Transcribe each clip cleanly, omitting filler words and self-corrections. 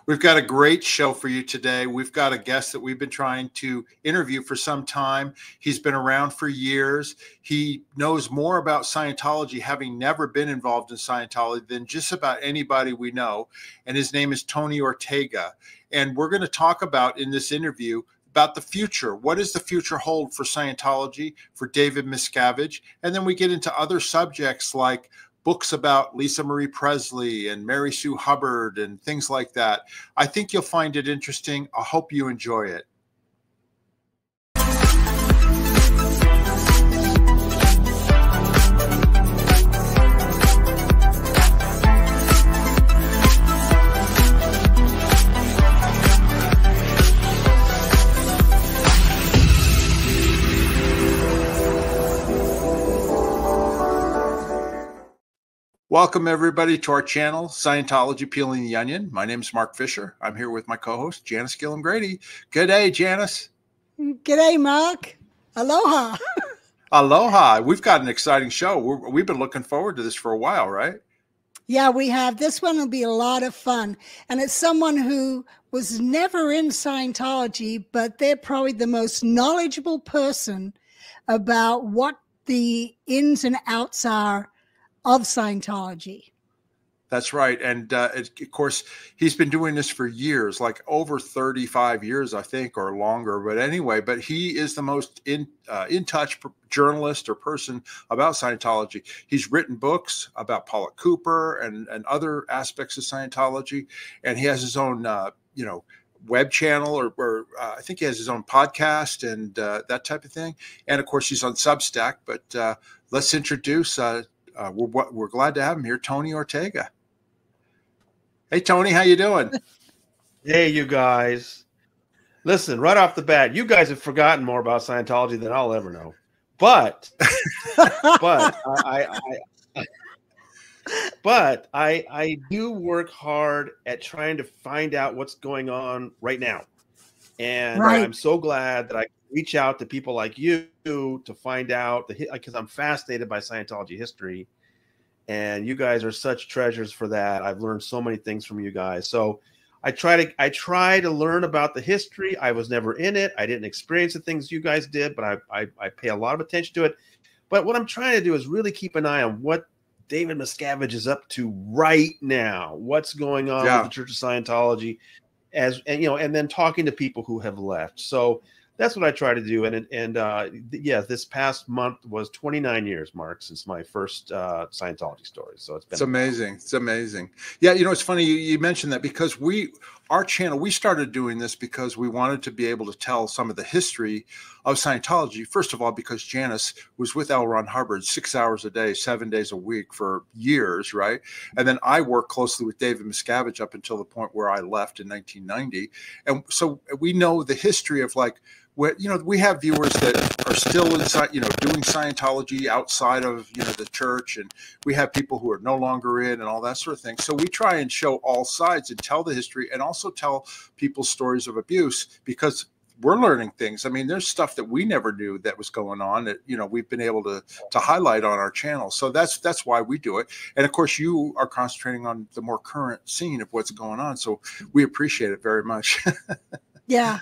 We've got a great show for you today. We've got a guest that we've been trying to interview for some time. He's been around for years. He knows more about Scientology, having never been involved in Scientology, than just about anybody we know. And his name is Tony Ortega. And we're going to talk about in this interview about the future. What does the future hold for Scientology, for David Miscavige? And then we get into other subjects like books about Lisa Marie Presley and Mary Sue Hubbard and things like that. I think you'll find it interesting. I hope you enjoy it. Welcome, everybody, to our channel, Scientology Peeling the Onion. My name is Mark Fisher. I'm here with my co-host, Janice Gilliam-Grady. Good day, Janice. Good day, Mark. Aloha. Aloha. We've got an exciting show. We've been looking forward to this for a while, right? Yeah, we have. This one will be a lot of fun. And it's someone who was never in Scientology, but they're probably the most knowledgeable person about what the ins and outs are of Scientology. That's right. And of course, he's been doing this for years, like over 35 years, I think, or longer. But anyway, but he is the most in touch journalist or person about Scientology. He's written books about Paula Cooper and other aspects of Scientology. And he has his own, web channel, or I think he has his own podcast and that type of thing. And of course, he's on Substack. But let's introduce we're glad to have him here, Tony Ortega. Hey, Tony, how you doing? Hey, you guys. Listen, right off the bat, you guys have forgotten more about Scientology than I'll ever know. But I do work hard at trying to find out what's going on right now. And right. I'm so glad that I reach out to people like you to find out because I'm fascinated by Scientology history, and you guys are such treasures for that. I've learned so many things from you guys. So I try to learn about the history. I was never in it. I didn't experience the things you guys did, but I pay a lot of attention to it. But what I'm trying to do is really keep an eye on what David Miscavige is up to right now. What's going on with the Church of Scientology, and then talking to people who have left. So that's what I try to do. And this past month was 29 years, Mark, since my first Scientology story. So it's amazing. It's amazing. Yeah. It's funny you mentioned that, because our channel, we started doing this because we wanted to be able to tell some of the history of Scientology. First of all, because Janice was with L. Ron Hubbard 6 hours a day, 7 days a week for years, right? And then I worked closely with David Miscavige up until the point where I left in 1990. And so we know the history of we have viewers that are still inside, doing Scientology outside of, the church, and we have people who are no longer in and all that sort of thing. So we try and show all sides and tell the history, and also tell people stories of abuse, because we're learning things. I mean, there's stuff that we never knew that was going on that, we've been able to highlight on our channel. So that's why we do it. And of course, you are concentrating on the more current scene of what's going on. So we appreciate it very much. Yeah.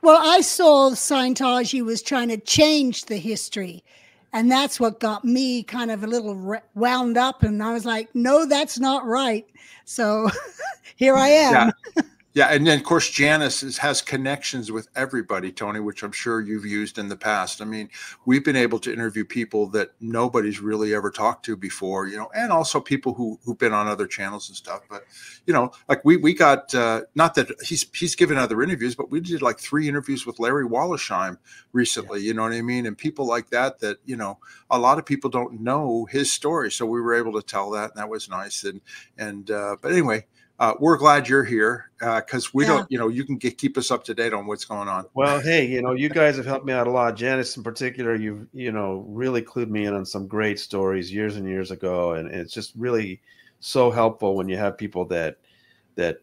Well, I saw Scientology was trying to change the history, and that's what got me kind of a little wound up. And I was like, no, that's not right. So here I am. Yeah. And then, of course, Janice has connections with everybody, Tony, which I'm sure you've used in the past. I mean, we've been able to interview people that nobody's really ever talked to before, and also people who've been on other channels and stuff. But, like we got, not that he's given other interviews, but we did like 3 interviews with Larry Wallersheim recently, you know what I mean? And people like that, a lot of people don't know his story. So we were able to tell that, and that was nice. But anyway, we're glad you're here, because we don't, you can keep us up to date on what's going on. Well, hey, you guys have helped me out a lot. Janice in particular, you've, really clued me in on some great stories years and years ago. And it's just really so helpful when you have people that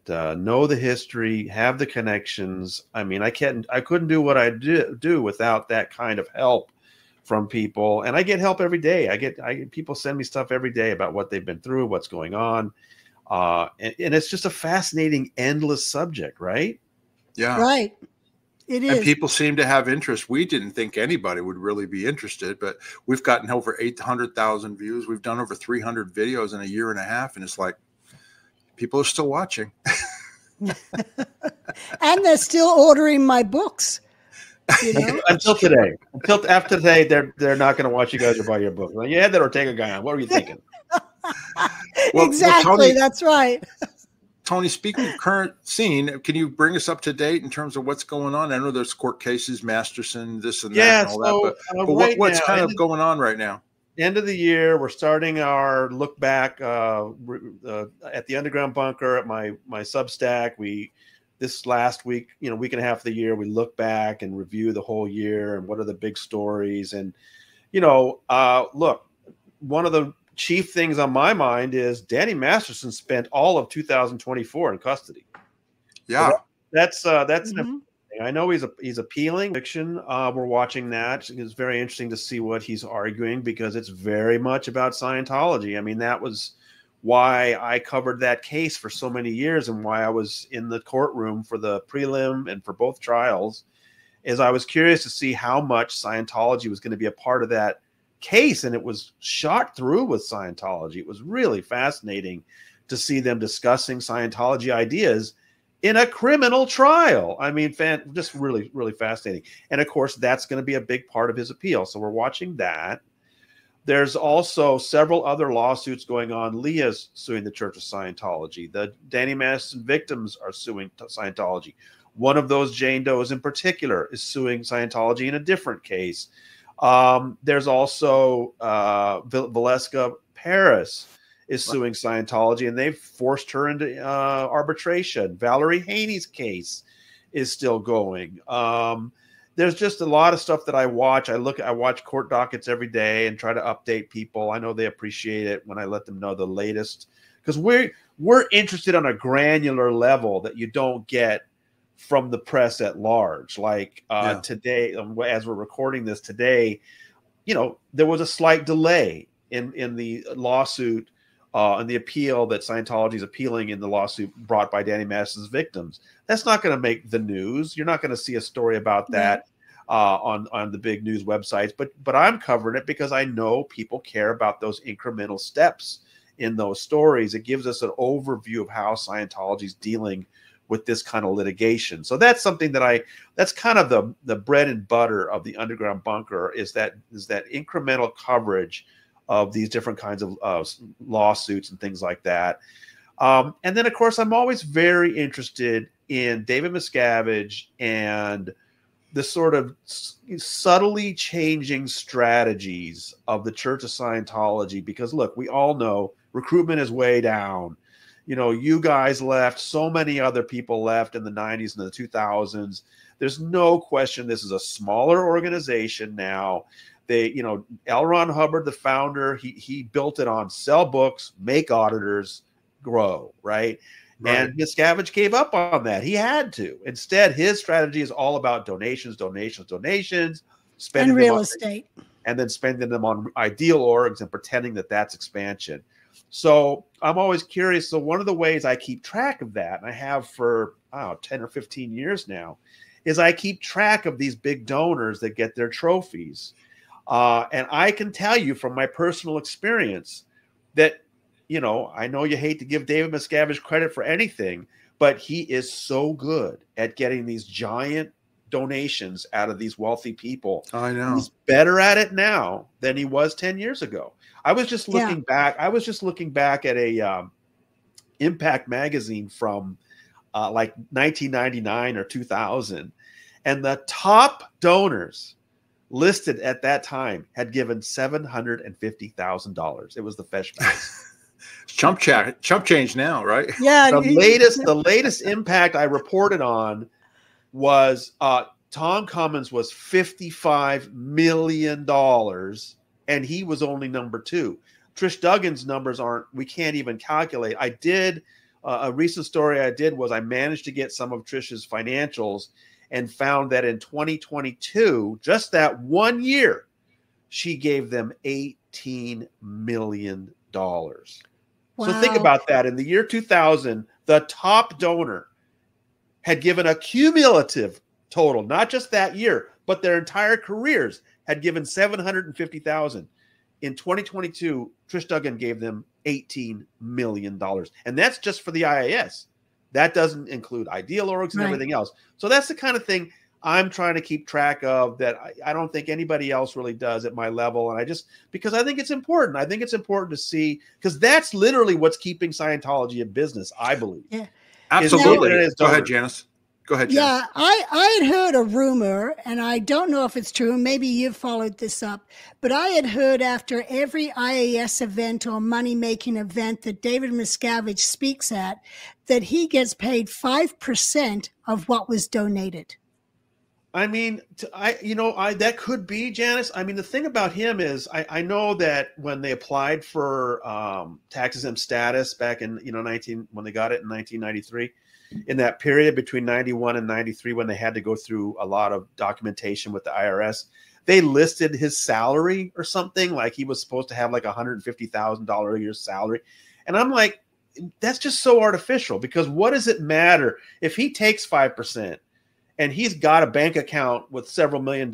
know the history, have the connections. I mean, I couldn't do what I do without that kind of help from people. And I get help every day. I get people send me stuff every day about what they've been through, what's going on. And it's just a fascinating, endless subject, right? Yeah. Right. It And is. people seem to have interest. We didn't think anybody would really be interested, but we've gotten over 800,000 views. We've done over 300 videos in a year and a half. And it's like, people are still watching. And they're still ordering my books. You know? Until today. Until after today, they're not going to watch you guys or buy your book. Well, you had that Ortega guy on. What were you thinking? Exactly. Tony, that's right. Tony, speaking of current scene, can you bring us up to date in terms of what's going on? I know there's court cases, Masterson, this and that, and all that, but right what's now, kind of going on right now? End of the year, we're starting our look back at the underground bunker at my Substack. This last week, week and a half of the year, we look back and review the whole year and what are the big stories. And look, one of the chief things on my mind is Danny Masterson spent all of 2024 in custody. Yeah, so that's I know he's appealing fiction. We're watching that. It's very interesting to see what he's arguing because it's very much about Scientology. I mean, that was why I covered that case for so many years and why I was in the courtroom for the prelim and for both trials, is I was curious to see how much Scientology was going to be a part of that case. And it was shot through with Scientology. It was really fascinating to see them discussing Scientology ideas in a criminal trial. I mean, just really, really fascinating. And of course, that's going to be a big part of his appeal. So we're watching that. There's also several other lawsuits going on. Leah's suing the Church of Scientology. The Danny Masterson victims are suing Scientology. One of those, Jane Doe's in particular, is suing Scientology in a different case. There's also Valeska Paris is suing Scientology, and they've forced her into arbitration. Valerie Haney's case is still going. There's just a lot of stuff that I watch. I watch court dockets every day and try to update people. I know they appreciate it when I let them know the latest, because we're interested on a granular level that you don't get from the press at large. Like today, as we're recording this today, there was a slight delay in the lawsuit and the appeal that Scientology is appealing in the lawsuit brought by Danny Masterson's victims. That's not going to make the news. You're not going to see a story about that on the big news websites. But I'm covering it because I know people care about those incremental steps in those stories. It gives us an overview of how Scientology is dealing with this kind of litigation. So that's something that's kind of the bread and butter of the underground bunker is that incremental coverage of these different kinds of lawsuits and things like that. And then, of course, I'm always very interested in David Miscavige and the sort of subtly changing strategies of the Church of Scientology. Because, look, we all know recruitment is way down. You guys left. So many other people left in the 90s and the 2000s. There's no question this is a smaller organization now. L. Ron Hubbard, the founder, he built it on sell books, make auditors, grow, right? And Miscavige gave up on that. He had to. Instead, his strategy is all about donations, spending and real estate, and then spending them on ideal orgs and pretending that that's expansion. So I'm always curious. So one of the ways I keep track of that, and I have for 10 or 15 years now, is I keep track of these big donors that get their trophies. And I can tell you from my personal experience that, I know you hate to give David Miscavige credit for anything, but he is so good at getting these giant donations out of these wealthy people. I know. He's better at it now than he was 10 years ago. I was just looking back. I was just looking back at a Impact magazine from like 1999 or 2000. And the top donors listed at that time had given $750,000. It was the Fesh Boys. Chump change now, right? Yeah. The latest Impact I reported on was Tom Cummins was $55 million, and he was only number 2. Trish Duggan's numbers we can't even calculate. I did a recent story I did was I managed to get some of Trish's financials and found that in 2022, just that 1 year, she gave them $18 million. So think about that. In the year 2000, the top donor had given a cumulative total, not just that year, but their entire careers had given $750,000. In 2022, Trish Duggan gave them $18 million. And that's just for the IAS. That doesn't include ideal orgs and everything else. So that's the kind of thing I'm trying to keep track of that I don't think anybody else really does at my level. And because I think it's important. I think it's important to see, because that's literally what's keeping Scientology in business, I believe. Yeah, absolutely. Go ahead, Janice. Go ahead, Janice. Yeah, I had heard a rumor, and I don't know if it's true, and maybe you've followed this up, but I had heard after every IAS event or money-making event that David Miscavige speaks at, that he gets paid 5% of what was donated. I mean, that could be, Janice. I mean, the thing about him is I know that when they applied for tax-exempt status back in, when they got it in 1993, in that period between 91 and 93, when they had to go through a lot of documentation with the IRS, they listed his salary or something, like he was supposed to have like $150,000 a year salary. And I'm like, that's just so artificial, because what does it matter if he takes 5%? And he's got a bank account with several $1 million.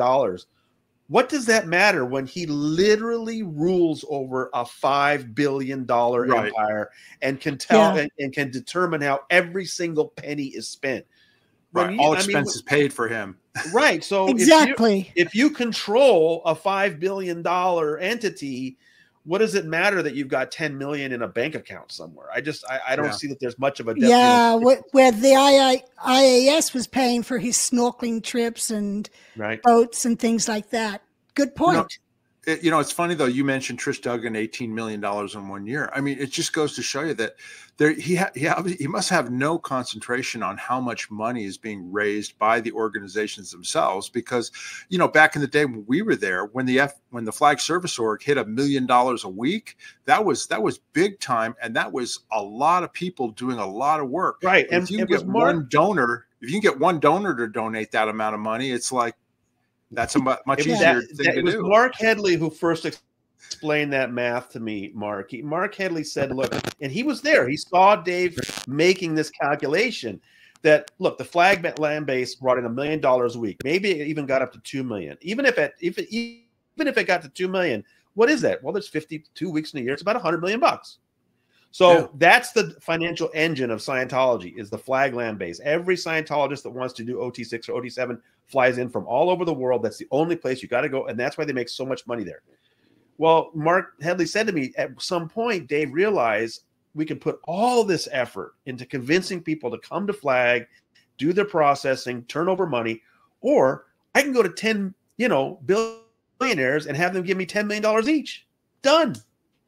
What does that matter when he literally rules over a $5 billion empire and can tell and can determine how every single penny is spent? Right. All expenses paid for him. Right. So exactly. If you control a $5 billion entity, what does it matter that you've got 10 million in a bank account somewhere? I don't see that there's much of a difference. Yeah, where the IAS was paying for his snorkeling trips and boats and things like that. Good point. It's funny though. You mentioned Trish Duggan, $18 million in 1 year. I mean, it just goes to show you that he must have no concentration on how much money is being raised by the organizations themselves. Because, back in the day when we were there, when the Flag Service Org hit $1 million a week, that was big time, and that was a lot of people doing a lot of work. Right, and if you can get one donor to donate that amount of money, it's like, that's a much easier thing to do. It was Mark Headley who first explained that math to me, Mark. Mark Headley said, look, and he was there. He saw Dave making this calculation that, look, the flag land base brought in $1 million a week. Maybe it even got up to $2 million. Even if it got to $2 million, what is that? Well, there's 52 weeks in a year. It's about $100 million. So that's the financial engine of Scientology, is the flag land base. Every Scientologist that wants to do OT6 or OT7 flies in from all over the world. That's the only place you got to go, and that's why they make so much money there. Well, Mark Headley said to me, at some point, Dave realized we could put all this effort into convincing people to come to Flag, do their processing, turn over money, or I can go to 10, billionaires and have them give me $10 million each. Done.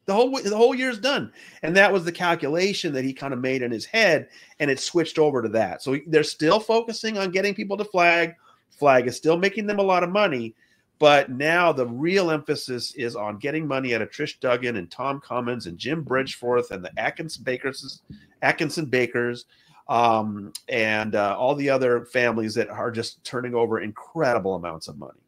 The whole year's done. And that was the calculation that he kind of made in his head, and it switched over to that. So they're still focusing on getting people to Flag. Flag is still making them a lot of money, but now the real emphasis is on getting money out of Trish Duggan and Tom Cummins and Jim Bridgeforth and the Atkinson Bakers, and all the other families that are just turning over incredible amounts of money.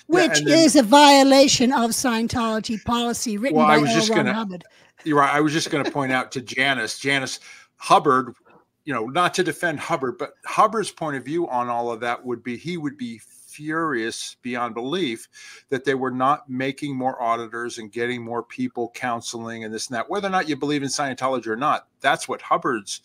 Which is a violation of Scientology policy written by L. Ron Hubbard. You're right. I was just going to point out to Janice Hubbard, not to defend Hubbard, but Hubbard's point of view on all of that would be, he would be furious beyond belief that they were not making more auditors and getting more people counseling and this and that. Whether or not you believe in Scientology or not, that's what Hubbard's.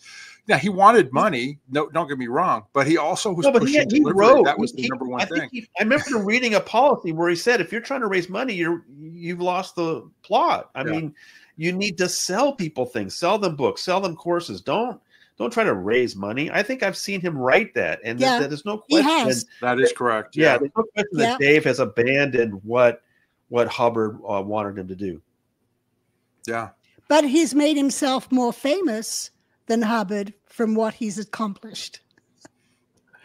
Now, he wanted money. No, don't get me wrong, but he also was pushing delivery. That was the number one thing. I remember reading a policy where he said, if you're trying to raise money, you've lost the plot. I mean, you need to sell people things, sell them books, sell them courses. Don't try to raise money. I think I've seen him write that, and there's no question. That is correct. Yeah, there's no question that Dave has abandoned what Hubbard wanted him to do. Yeah, but he's made himself more famous than Hubbard from what he's accomplished.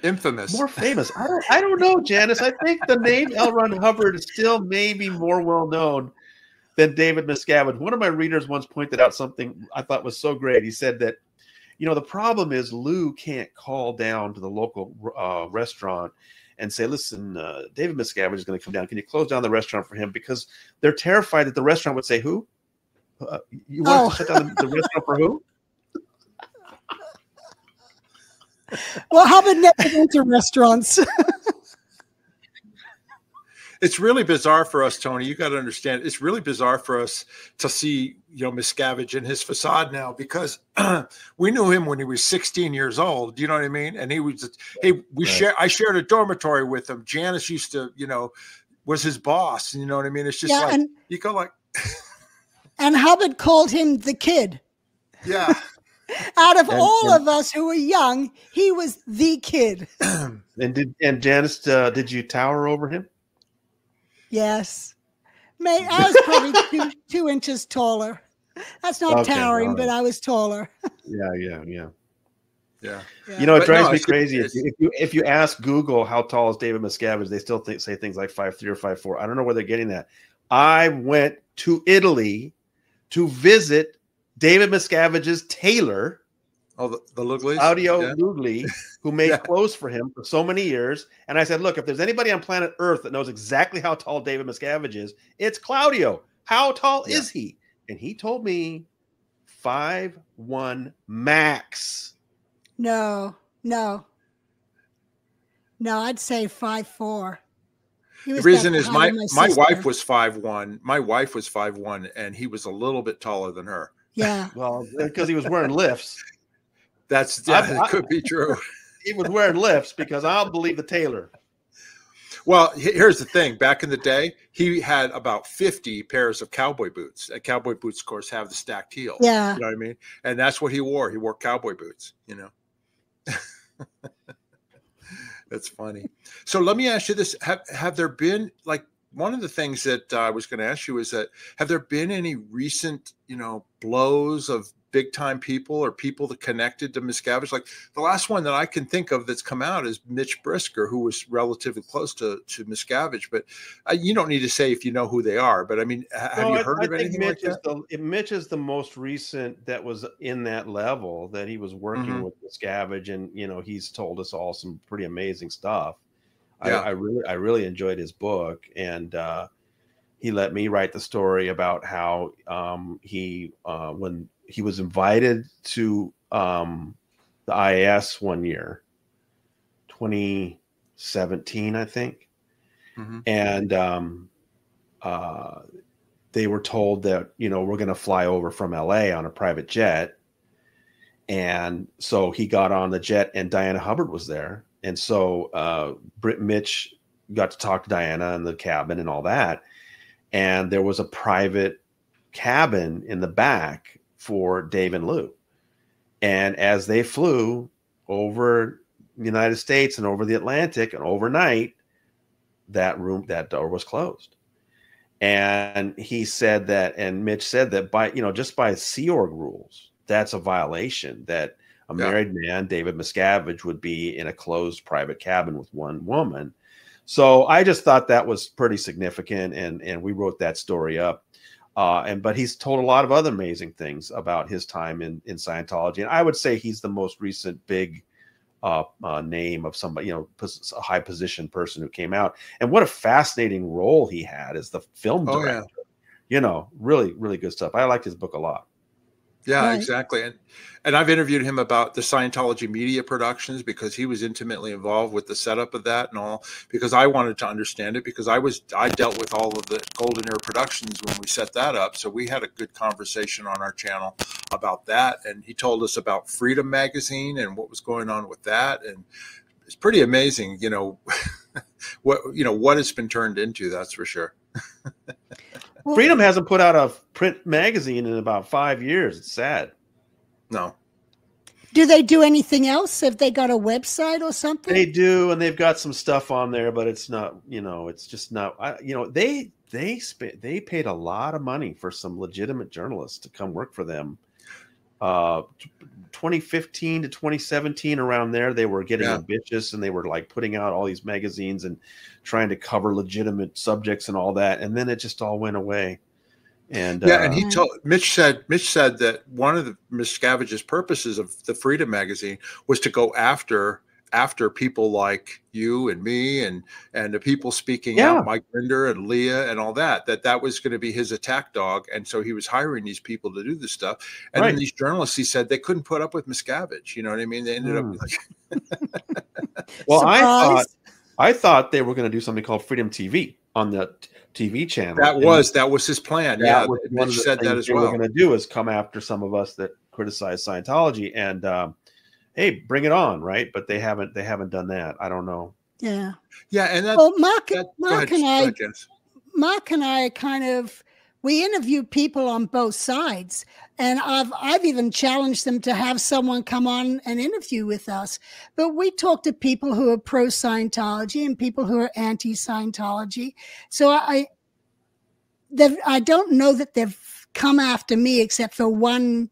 Infamous. More famous. I don't know, Janice. I think the name L. Ron Hubbard is still maybe more well known than David Miscavige. One of my readers once pointed out something I thought was so great. He said that, the problem is Lou can't call down to the local restaurant and say, listen, David Miscavige is going to come down. Can you close down the restaurant for him? Because they're terrified that the restaurant would say, who? You want to shut down the restaurant for who? Well, Hubbard never went to restaurants. It's really bizarre for us, Tony. You got to understand. It's really bizarre for us to see, Miscavige in his facade now, because we knew him when he was 16 years old. You know what I mean? And he was, I shared a dormitory with him. Janice used to, was his boss. You know what I mean? It's just you go like. And Hubbard called him the kid. Yeah. Out of all of us who were young, he was the kid. And Janice, did you tower over him? Yes. I was probably 2 inches taller. That's not towering, but I was taller. Yeah. Yeah. It drives me crazy. If you ask Google how tall is David Miscavige, they still say things like 5'3" or 5'4". I don't know where they're getting that. I went to Italy to visit David Miscavige's tailor. Oh, the Luglies? Claudio Lugli, who made clothes for him for so many years. And I said, look, if there's anybody on planet Earth that knows exactly how tall David Miscavige is, it's Claudio. How tall is he? And he told me 5'1" max. No, I'd say 5'4". The reason is my wife was 5'1". My wife was 5'1", and he was a little bit taller than her. Yeah. Well, because he was wearing lifts. That could be true. He was wearing lifts, because I'll believe the tailor. Well, here's the thing. Back in the day, he had about 50 pairs of cowboy boots. And cowboy boots, of course, have the stacked heel. Yeah. You know what I mean? And that's what he wore. He wore cowboy boots, That's funny. So let me ask you this. Have there been, like, one of the things that I was going to ask you is that, have there been any recent, blows of big time people or people that connected to Miscavige? Like the last one that I can think of that's come out is Mitch Brisker, who was relatively close to Miscavige. But you don't need to say if you know who they are. But I mean, have you heard of anything like that? Mitch is the most recent that was in that level, that he was working with Miscavige, and he's told us all some pretty amazing stuff. Yeah. I really enjoyed his book, and he let me write the story about how when he was invited to the IAS one year, 2017, I think. And they were told that, we're going to fly over from LA on a private jet. And so he got on the jet, and Diana Hubbard was there. And so Mitch got to talk to Diana in the cabin and all that. And there was a private cabin in the back for Dave and Lou. And as they flew over the United States and over the Atlantic, and overnight, that door was closed. And he said that, and Mitch said that just by Sea Org rules, that's a violation, that a married man, David Miscavige, would be in a closed private cabin with one woman. So I just thought that was pretty significant. And we wrote that story up. But he's told a lot of other amazing things about his time in Scientology. And I would say he's the most recent big name of somebody, a high position person who came out. And what a fascinating role he had as the film director. Really, really good stuff. I liked his book a lot. Yeah, exactly. And I've interviewed him about the Scientology media productions, because he was intimately involved with the setup of that and all, because I wanted to understand it, because I dealt with all of the Golden Era productions when we set that up. So we had a good conversation on our channel about that. And he told us about Freedom Magazine and what was going on with that. And it's pretty amazing, what it's been turned into, that's for sure. Freedom hasn't put out a print magazine in about 5 years. It's sad. No. Do they do anything else? Have they got a website or something? They do, and they've got some stuff on there, but it's not, it's just not, they paid a lot of money for some legitimate journalists to come work for them. 2015 to 2017, around there, they were getting ambitious, and they were like putting out all these magazines and trying to cover legitimate subjects and all that. And then it just all went away. And and Mitch said that one of the Miscavige's purposes of the Freedom Magazine was to go after after people like you and me and the people speaking Yeah. out, Mike Rinder and Leah and all that was going to be his attack dog. And so he was hiring these people to do this stuff. And then these journalists, he said, they couldn't put up with Miscavige. You know what I mean? They ended up like, well, Surprise. I thought they were going to do something called Freedom TV on the TV channel. That was his plan. Yeah, Mitch said that as well. What we're going to do is come after some of us that criticize Scientology and hey, bring it on, right? But they haven't done that. I don't know. Yeah, and that, well, Mark and I kind of, we interview people on both sides, and I've even challenged them to have someone come on and interview with us. But we talk to people who are pro Scientology and people who are anti Scientology. So I don't know that they've come after me except for one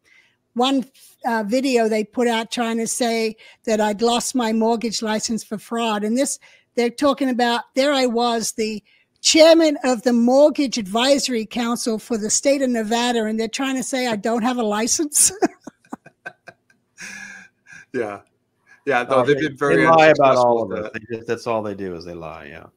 video they put out trying to say that I'd lost my mortgage license for fraud. And this, they're talking about, there I was, the chairman of the Mortgage Advisory Council for the state of Nevada, and they're trying to say I don't have a license. Yeah. No, they've been very. They lie about all of it. That's all they do is they lie. Yeah.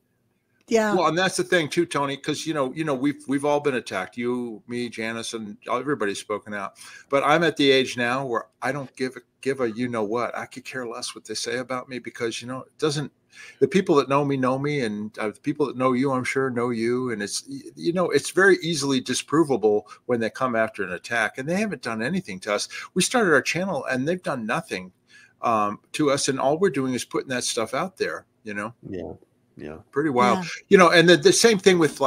Yeah. Well, and that's the thing too, Tony, because we've all been attacked. You, me, Janice, and everybody's spoken out. But I'm at the age now where I don't give a what. I could care less what they say about me because it doesn't. The people that know me, and the people that know you, I'm sure, know you. And it's it's very easily disprovable when they come after an attack, and they haven't done anything to us. We started our channel, and they've done nothing to us, and all we're doing is putting that stuff out there. Yeah. Pretty wild. Yeah. And the same thing with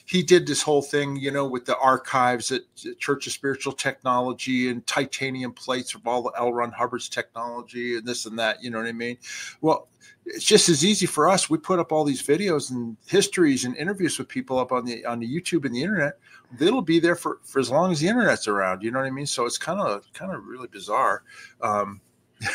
he did this whole thing, with the archives at Church of Spiritual Technology and titanium plates of all the L. Ron Hubbard's technology and this and that. You know what I mean? Well, it's just as easy for us. We put up all these videos and histories and interviews with people up on the YouTube and the internet. It'll be there for as long as the internet's around. You know what I mean? So it's kind of really bizarre.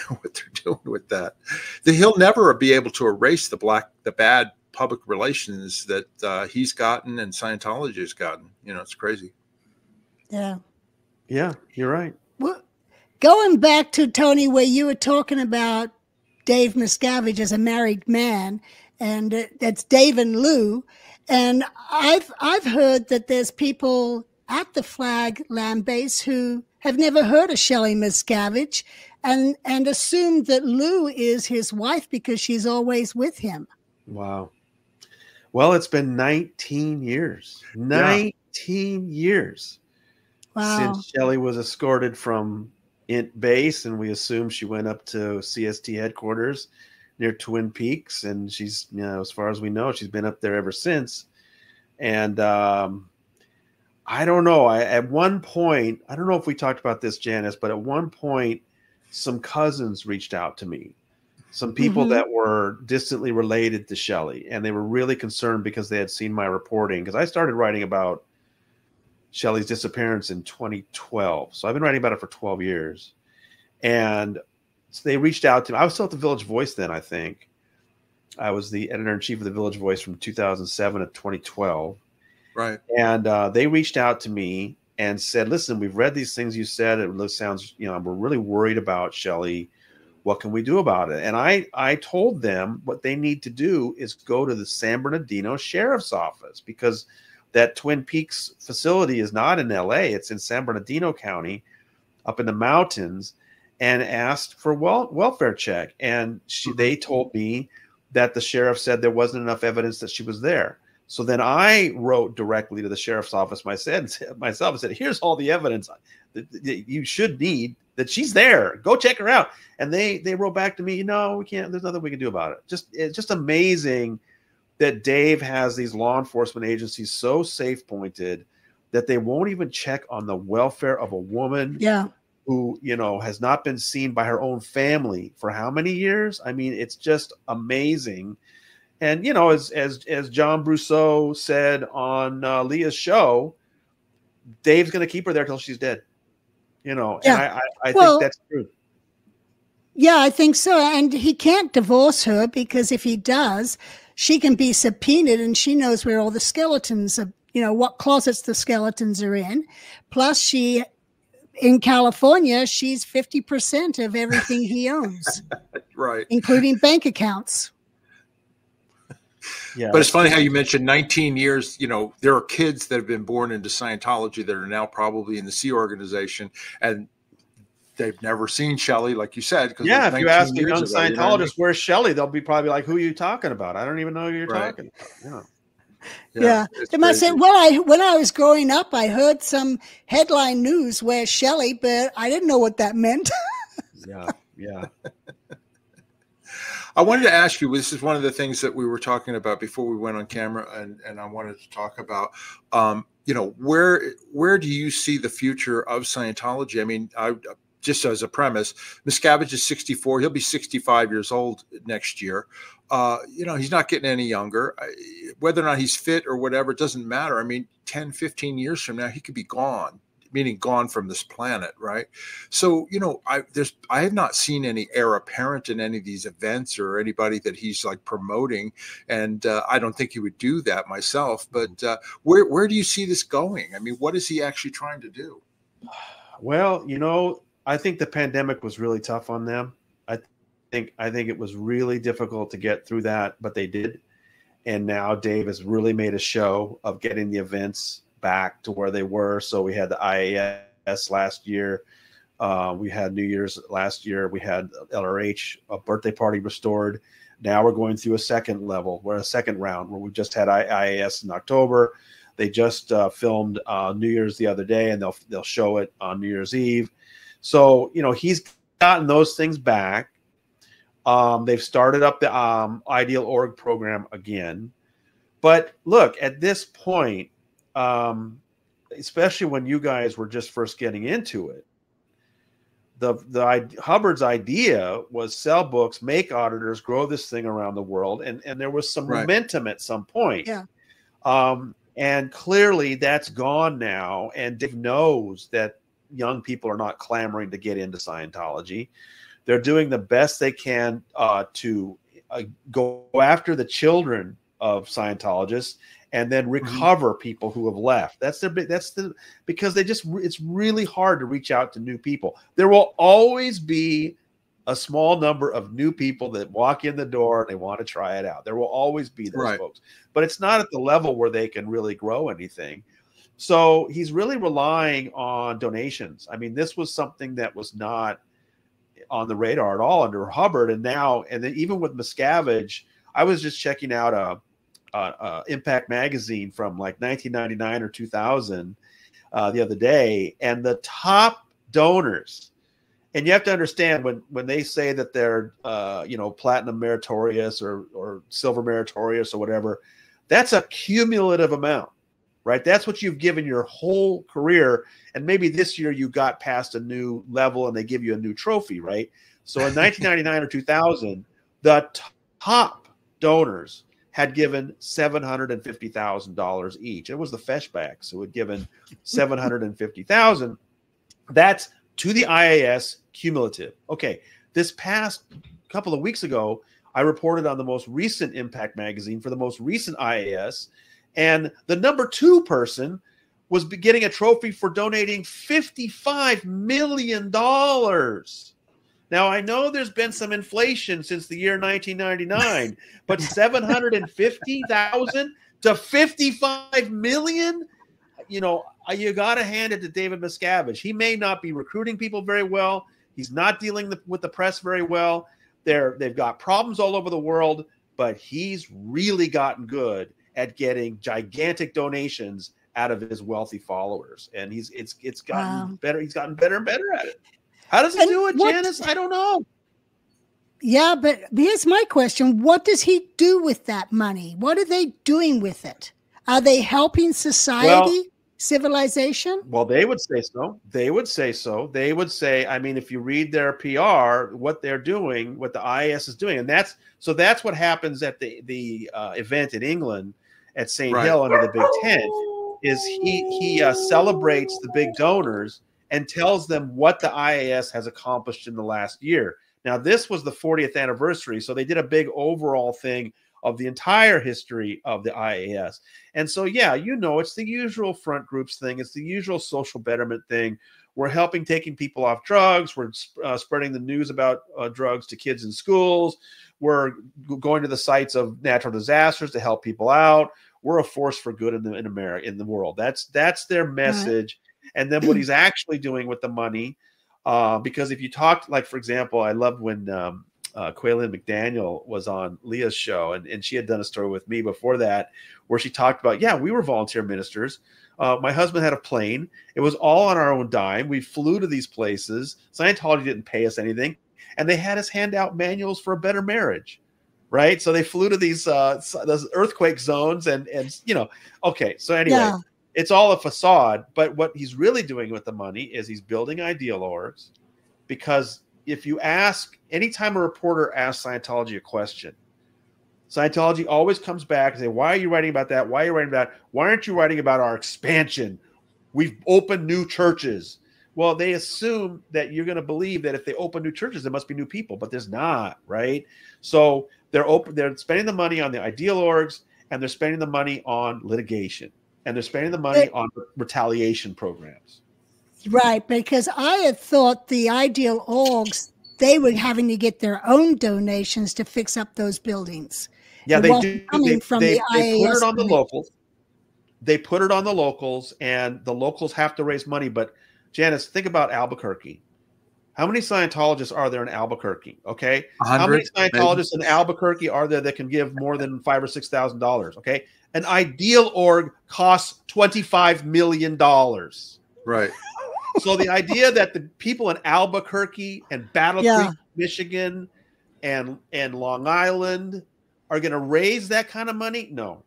What they're doing with that. He'll never be able to erase the bad public relations that he's gotten and Scientology has gotten. It's crazy. Yeah, you're right. Well, going back to Tony, where you were talking about Dave Miscavige as a married man, and that's Dave and Lou, and I've heard that there's people at the Flag Land Base who have never heard of Shelley Miscavige and assumed that Lou is his wife because she's always with him. Wow. Well, it's been 19 years. 19 years since Shelley was escorted from base, and we assume she went up to CST headquarters near Twin Peaks, and she's, as far as we know, she's been up there ever since. And I don't know. At one point, I don't know if we talked about this, Janice, but at one point, some cousins reached out to me, some people that were distantly related to Shelley, and they were really concerned because they had seen my reporting. Because I started writing about Shelley's disappearance in 2012. So I've been writing about it for 12 years. And so they reached out to me. I was still at the Village Voice then, I think. I was the editor-in-chief of the Village Voice from 2007 to 2012. Right. And they reached out to me and said, listen, we've read these things you said. It sounds, we're really worried about Shelley. What can we do about it? And I told them what they need to do is go to the San Bernardino Sheriff's Office, because that Twin Peaks facility is not in LA. It's in San Bernardino County up in the mountains, and asked for welfare check. And they told me that the sheriff said there wasn't enough evidence that she was there. So then I wrote directly to the sheriff's office myself and said, here's all the evidence that you should need that she's there. Go check her out. And they wrote back to me, no, we can't. There's nothing we can do about it. It's just amazing that Dave has these law enforcement agencies so safe pointed that they won't even check on the welfare of a woman who, has not been seen by her own family for how many years? I mean, it's just amazing. And, as John Brousseau said on Leah's show, Dave's going to keep her there till she's dead. And I think that's true. Yeah, I think so. And he can't divorce her, because if he does, she can be subpoenaed, and she knows where all the skeletons are, what closets the skeletons are in. Plus, in California, she's 50% of everything he owns. right. including bank accounts. Yeah, But it's funny how you mentioned 19 years. There are kids that have been born into Scientology that are now probably in the Sea Organization, and they've never seen Shelley, like you said, because yeah. it was If you 19 ask a years young ago. You know what I mean? Scientologist, where's Shelley, they'll be probably like, "Who are you talking about? I don't even know who you're Right. talking about." Yeah. It's They might say, crazy. well, when I was growing up, I heard some headline news where Shelley, but I didn't know what that meant. Yeah, yeah. I wanted to ask you, this is one of the things that we were talking about before we went on camera, and I wanted to talk about, where do you see the future of Scientology? I mean, just as a premise, Miscavige is 64. He'll be 65 years old next year. He's not getting any younger. Whether or not he's fit or whatever, it doesn't matter. I mean, 10, 15 years from now, he could be gone, meaning gone from this planet, right? So, I have not seen any heir apparent in any of these events or anybody that he's like promoting, and I don't think he would do that myself. But where do you see this going? I mean, what is he actually trying to do? Well, I think the pandemic was really tough on them. I think it was really difficult to get through that, but they did. And now Dave has really made a show of getting the events back to where they were. So we had the IAS last year. We had New Year's last year. We had LRH, a birthday party restored. Now we're going through a second level. We're a second round where we just had IAS in October. They just filmed New Year's the other day, and they'll show it on New Year's Eve. So, he's gotten those things back. They've started up the Ideal Org program again. But look, at this point, especially when you guys were just first getting into it, Hubbard's idea was sell books, make auditors, grow this thing around the world, and there was some momentum at some point. Yeah. And clearly that's gone now, and Dave knows that young people are not clamoring to get into Scientology. They're doing the best they can to go after the children of Scientologists and then recover people who have left. Because it's really hard to reach out to new people. There will always be a small number of new people that walk in the door and they want to try it out. There will always be those folks, but it's not at the level where they can really grow anything. So he's really relying on donations. I mean, this was something that was not on the radar at all under Hubbard. And then even with Miscavige, I was just checking out a Impact magazine from like 1999 or 2000 the other day, and the top donors. And you have to understand when they say that they're platinum meritorious or silver meritorious or whatever, that's a cumulative amount, right? That's what you've given your whole career. And maybe this year you got past a new level and they give you a new trophy, right? So in 1999 or 2000, the top donors had given $750,000 each. It was the Feshbacks who had given $750,000. That's to the IAS cumulative. Okay, this past couple of weeks ago, I reported on the most recent Impact magazine for the most recent IAS, and the number 2 person was getting a trophy for donating $55 million. Now, I know there's been some inflation since the year 1999, but 750,000 to 55 million, you got to hand it to David Miscavige. He may not be recruiting people very well. He's not dealing with the press very well. They've got problems all over the world, but he's really gotten good at getting gigantic donations out of his wealthy followers. And it's gotten better. He's gotten better and better at it. How does he do it, Janice? I don't know. Yeah, but here's my question. What does he do with that money? What are they doing with it? Are they helping society, civilization? Well, they would say so. They would say, I mean, if you read their PR, what they're doing, what the IAS is doing, and that's what happens at the event in England at St. Hill under the Big Tent, is he celebrates the big donors and tells them what the IAS has accomplished in the last year. Now, this was the 40th anniversary, so they did a big overall thing of the entire history of the IAS. And so, it's the usual front groups thing. It's the usual social betterment thing We're helping taking people off drugs. We're spreading the news about drugs to kids in schools. We're going to the sites of natural disasters to help people out. We're a force for good in America, in the world. That's their message. And then what he's actually doing with the money, because if you talk, like, for example, I loved when Quaylin McDaniel was on Leah's show, and she had done a story with me before that, where she talked about, yeah, we were volunteer ministers. My husband had a plane. It was all on our own dime. We flew to these places. Scientology didn't pay us anything. And they had us hand out manuals for a better marriage, right? So they flew to these those earthquake zones and okay. So anyway, it's all a facade. But what he's really doing with the money is he's building ideal orgs, because if you ask, anytime a reporter asks Scientology a question, Scientology always comes back and say, why are you writing about that? Why are you writing about that? Why aren't you writing about our expansion? We've opened new churches. Well, they assume that you're going to believe that if they open new churches, there must be new people, but there's not, right? So they're spending the money on the ideal orgs, and they're spending the money on litigation, and they're spending the money on retaliation programs. Right, because I had thought the ideal orgs, they were having to get their own donations to fix up those buildings. Yeah, they do. They put it on the money. locals. They put it on the locals, and the locals have to raise money. But Janice, think about Albuquerque. How many Scientologists are there in Albuquerque? Okay, how many Scientologists in Albuquerque are there that can give more than $5,000 or $6,000? Okay, an ideal org costs $25 million. Right. So the idea that the people in Albuquerque and Battle Creek, Michigan, and Long Island are going to raise that kind of money? No.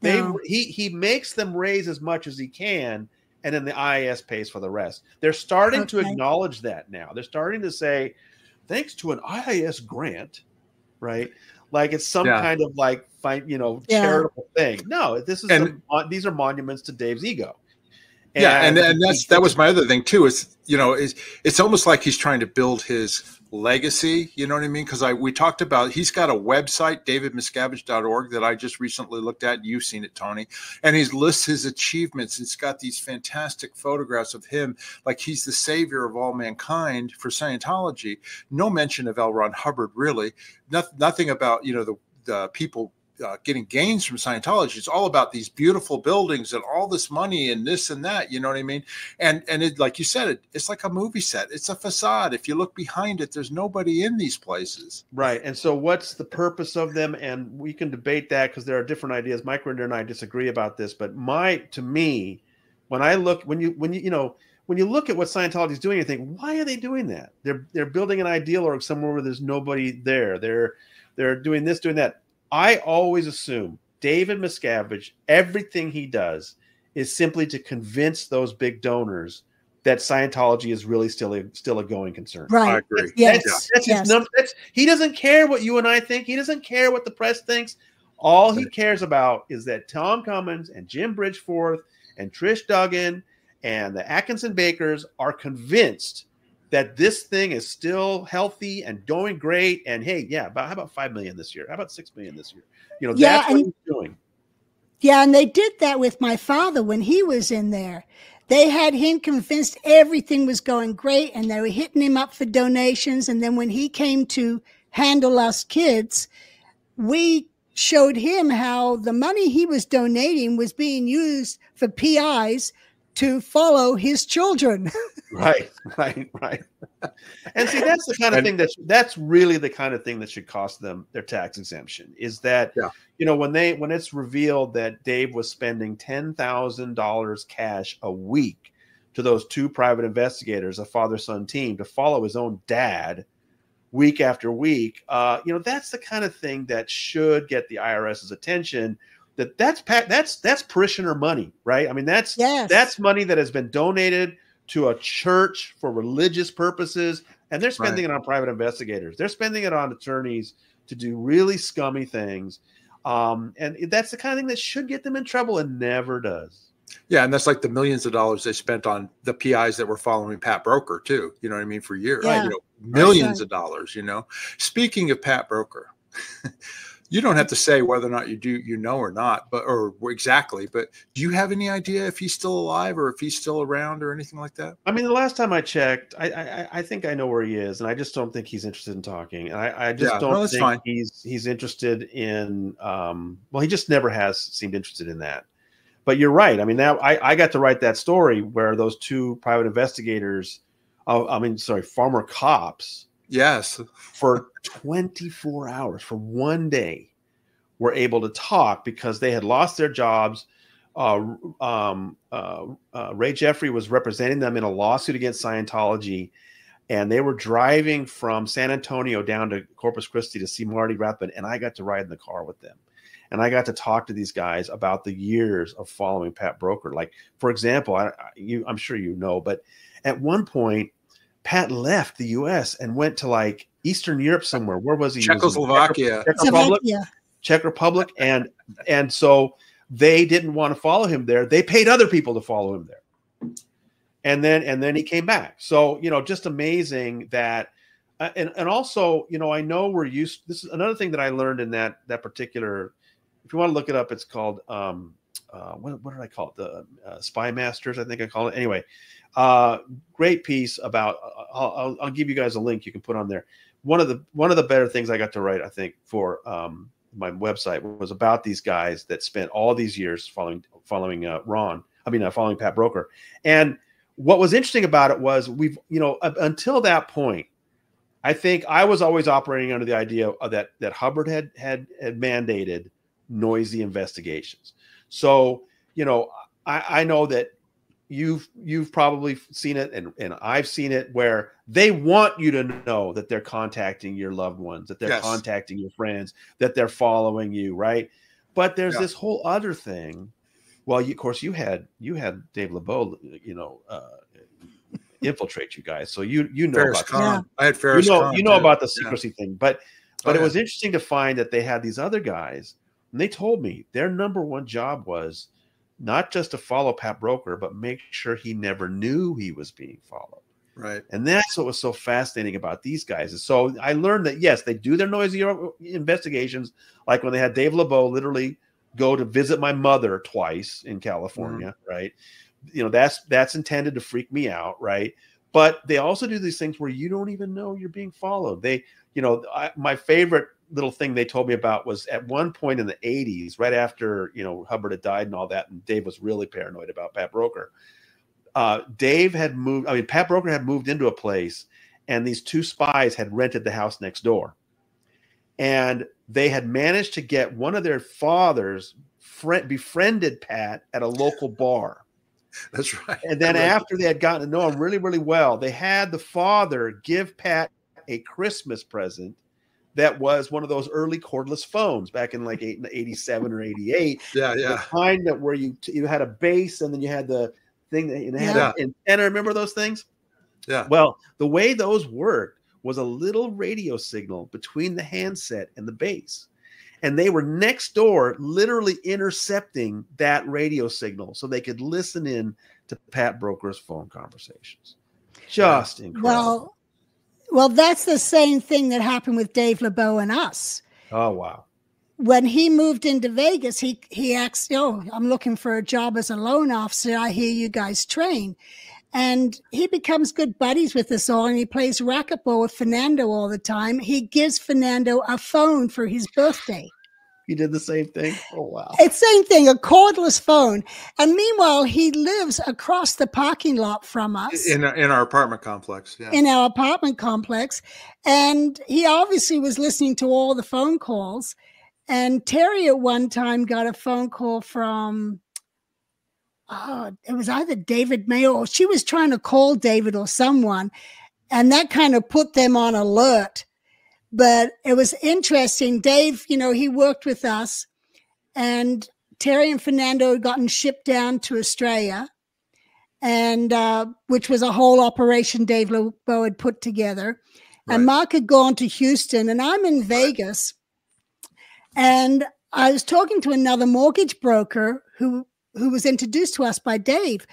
He makes them raise as much as he can, and then the IAS pays for the rest. They're starting to acknowledge that now. They're starting to say, thanks to an IAS grant, right? Like it's some kind of like charitable thing. No, these are monuments to Dave's ego. And that was my other thing too. Is it's almost like he's trying to build his legacy. You know what I mean? Because we talked about, he's got a website, davidmiscavige.org, that I just recently looked at. You've seen it, Tony, and he lists his achievements. It's got these fantastic photographs of him, like he's the savior of all mankind for Scientology. No mention of L. Ron Hubbard, really. Nothing about the people getting gains from Scientology. It's all about these beautiful buildings and all this money and this and that, you know what I mean? And it, like you said, it's like a movie set. It's a facade. If you look behind it, there's nobody in these places. Right. And so what's the purpose of them? And we can debate that because there are different ideas. Mike Rinder and I disagree about this, but to me, when you look at what Scientology is doing, you think, why are they doing that? They're building an ideal org somewhere where there's nobody there. They're doing this, doing that. I always assume David Miscavige, everything he does is simply to convince those big donors that Scientology is really still a going concern. Right. I agree. Yes. That's his number. He doesn't care what you and I think. He doesn't care what the press thinks. All he cares about is that Tom Cummins and Jim Bridgeforth and Trish Duggan and the Atkinson Bakers are convinced that this thing is still healthy and going great. And hey, how about 5 million this year? How about 6 million this year? That's what he's doing. Yeah, and they did that with my father when he was in there. They had him convinced everything was going great, and they were hitting him up for donations. And then when he came to handle us kids, we showed him how the money he was donating was being used for PIs to follow his children. Right. And see, that's the kind of thing that's really the kind of thing that should cost them their tax exemption, is that, when it's revealed that Dave was spending $10,000 cash a week to those two private investigators, a father-son team, to follow his own dad week after week, that's the kind of thing that should get the IRS's attention. That's parishioner money, right? I mean, that's money that has been donated to a church for religious purposes, and they're spending it on private investigators. They're spending it on attorneys to do really scummy things, and that's the kind of thing that should get them in trouble and never does. Yeah, and that's like the millions of dollars they spent on the PIs that were following Pat Broker too. You know what I mean? For years, millions of dollars. Speaking of Pat Broker. You don't have to say whether or not you know or not, or exactly. But do you have any idea if he's still alive or if he's still around or anything like that? I mean, the last time I checked, I think I know where he is, and I just don't think he's interested in talking. And I just don't think fine. he's interested in. Well, he just never has seemed interested in that. But you're right. I mean, now I got to write that story where those two private investigators, former cops, yes, for 24 hours, for one day, were able to talk because they had lost their jobs. Ray Jeffrey was representing them in a lawsuit against Scientology, and they were driving from San Antonio down to Corpus Christi to see Marty Rathbun, and I got to ride in the car with them. And I got to talk to these guys about the years of following Pat Broker. Like, for example, I'm sure you know, but at one point, Pat left the U.S. and went to like Eastern Europe somewhere. Where was he? Czechoslovakia. Czech Republic. And so they didn't want to follow him there. They paid other people to follow him there. And then he came back. So, just amazing that. And also, I know we're used. This is another thing that I learned in that particular. If you want to look it up, it's called what did I call it? The Spy Masters, I think I call it. Anyway, great piece about. I'll give you guys a link you can put on there. One of the better things I got to write, I think, for my website was about these guys that spent all these years following following Pat Broker. And what was interesting about it was until that point, I think I was always operating under the idea of that Hubbard had mandated noisy investigations. So, I know that you've probably seen it and I've seen it where they want you to know that they're contacting your loved ones, that they're contacting your friends, that they're following you. Right. But there's this whole other thing. Well, of course you had Dave LeBeau, infiltrate you guys. So you know Ferris about Khan. I had Ferris Khan. You know about the secrecy thing, but it was interesting to find that they had these other guys. And they told me their number one job was not just to follow Pat Broker, but make sure he never knew he was being followed. Right. And that's what was so fascinating about these guys. And so I learned that, yes, they do their noisy investigations. Like when they had Dave LeBeau literally go to visit my mother twice in California, right? That's intended to freak me out, right? But they also do these things where you don't even know you're being followed. My favorite little thing they told me about was at one point in the 80s, right after, Hubbard had died and all that, and Dave was really paranoid about Pat Broker. Pat Broker had moved into a place, and these two spies had rented the house next door. And they had managed to get one of their fathers befriended Pat at a local bar. That's right. And then after they had gotten to know him really, really well, they had the father give Pat a Christmas present that was one of those early cordless phones back in like 87 or 88. Yeah. The kind that where you had a base and then you had the thing that had an antenna. Remember those things? Yeah. Well, the way those worked was a little radio signal between the handset and the base. And they were next door, literally intercepting that radio signal so they could listen in to Pat Broker's phone conversations. Just incredible. Well, that's the same thing that happened with Dave LeBeau and us. Oh, wow. When he moved into Vegas, he asked, I'm looking for a job as a loan officer. I hear you guys train. And he becomes good buddies with us all, and he plays racquetball with Fernando all the time. He gives Fernando a phone for his birthday. He did the same thing? Oh, wow. It's the same thing, a cordless phone. And meanwhile, he lives across the parking lot from us. In our apartment complex. Yeah. In our apartment complex. And he obviously was listening to all the phone calls. And Terry at one time got a phone call from, it was either David Mayo, or she was trying to call David or someone. And that kind of put them on alert. But it was interesting. Dave, he worked with us, and Terry and Fernando had gotten shipped down to Australia, and which was a whole operation Dave LeBeau had put together. Right. And Mark had gone to Houston, and I'm in Vegas. And I was talking to another mortgage broker who was introduced to us by Dave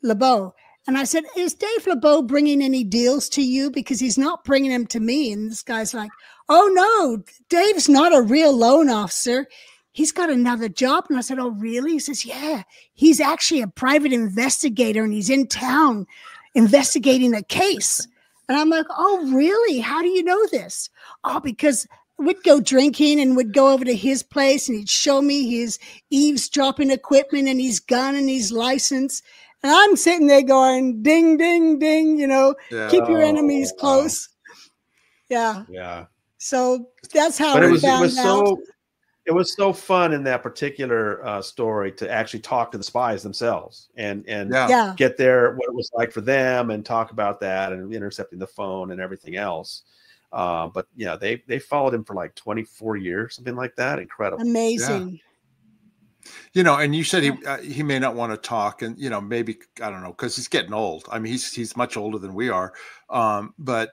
LeBeau. And I said, is Dave LeBeau bringing any deals to you? Because he's not bringing them to me. And this guy's like, oh, no, Dave's not a real loan officer. He's got another job. And I said, oh, really? He says, yeah, he's actually a private investigator and he's in town investigating a case. And I'm like, oh, really? How do you know this? Oh, because we'd go drinking and would go over to his place and he'd show me his eavesdropping equipment and his gun and his license. And I'm sitting there going, ding, ding, ding, keep your enemies close. Yeah. Yeah. So that's how but we found out. It was so fun in that particular story to actually talk to the spies themselves and get what it was like for them and talk about that and intercepting the phone and everything else. But yeah, they followed him for like 24 years, something like that. Incredible. Amazing. Yeah. And you said he may not want to talk, and maybe, I don't know, because he's getting old. I mean, he's much older than we are. But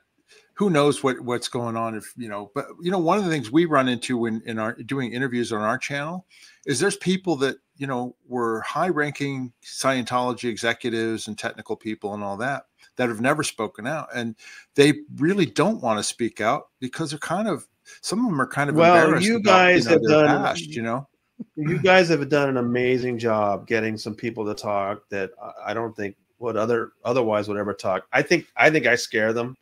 who knows what's going on but one of the things we run into in our doing interviews on our channel is there's people that, were high ranking Scientology executives and technical people and all that have never spoken out, and they really don't want to speak out because they're some of them are kind of embarrassed. You guys have done past, You guys have done an amazing job getting some people to talk that I don't think would otherwise would ever talk. I think I scare them.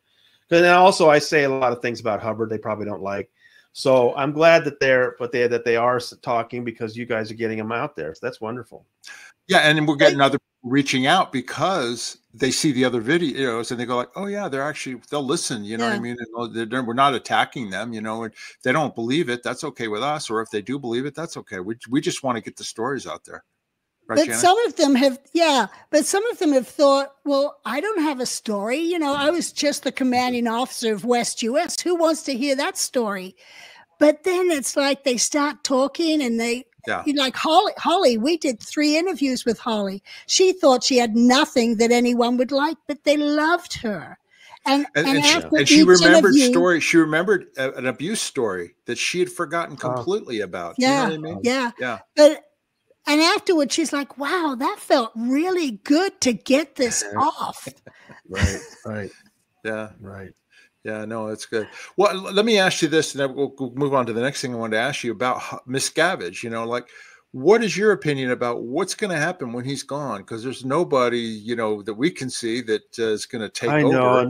And also I say a lot of things about Hubbard they probably don't like. So I'm glad that they are talking because you guys are getting them out there. So that's wonderful. Yeah, and we're getting other people reaching out because they see the other videos and they go like, oh yeah, they'll listen. You know what I mean? And we're not attacking them. And if they don't believe it, that's okay with us. Or if they do believe it, that's okay. We just want to get the stories out there. Right, but Janet? some of them have thought, well, I don't have a story. I was just the commanding officer of West US. Who wants to hear that story? But then it's like they start talking and like Holly, we did 3 interviews with Holly. She thought she had nothing that anyone would like, but they loved her. And she remembered story. She remembered an abuse story that she had forgotten completely about. Yeah, you know what I mean? Yeah. And afterwards, she's like, wow, that felt really good to get this off. Right. Yeah. Right. Yeah, no, that's good. Well, let me ask you this, and then we'll move on to the next thing I wanted to ask you about Miscavige. What is your opinion about what's going to happen when he's gone? Because there's nobody, that we can see that is going to take over.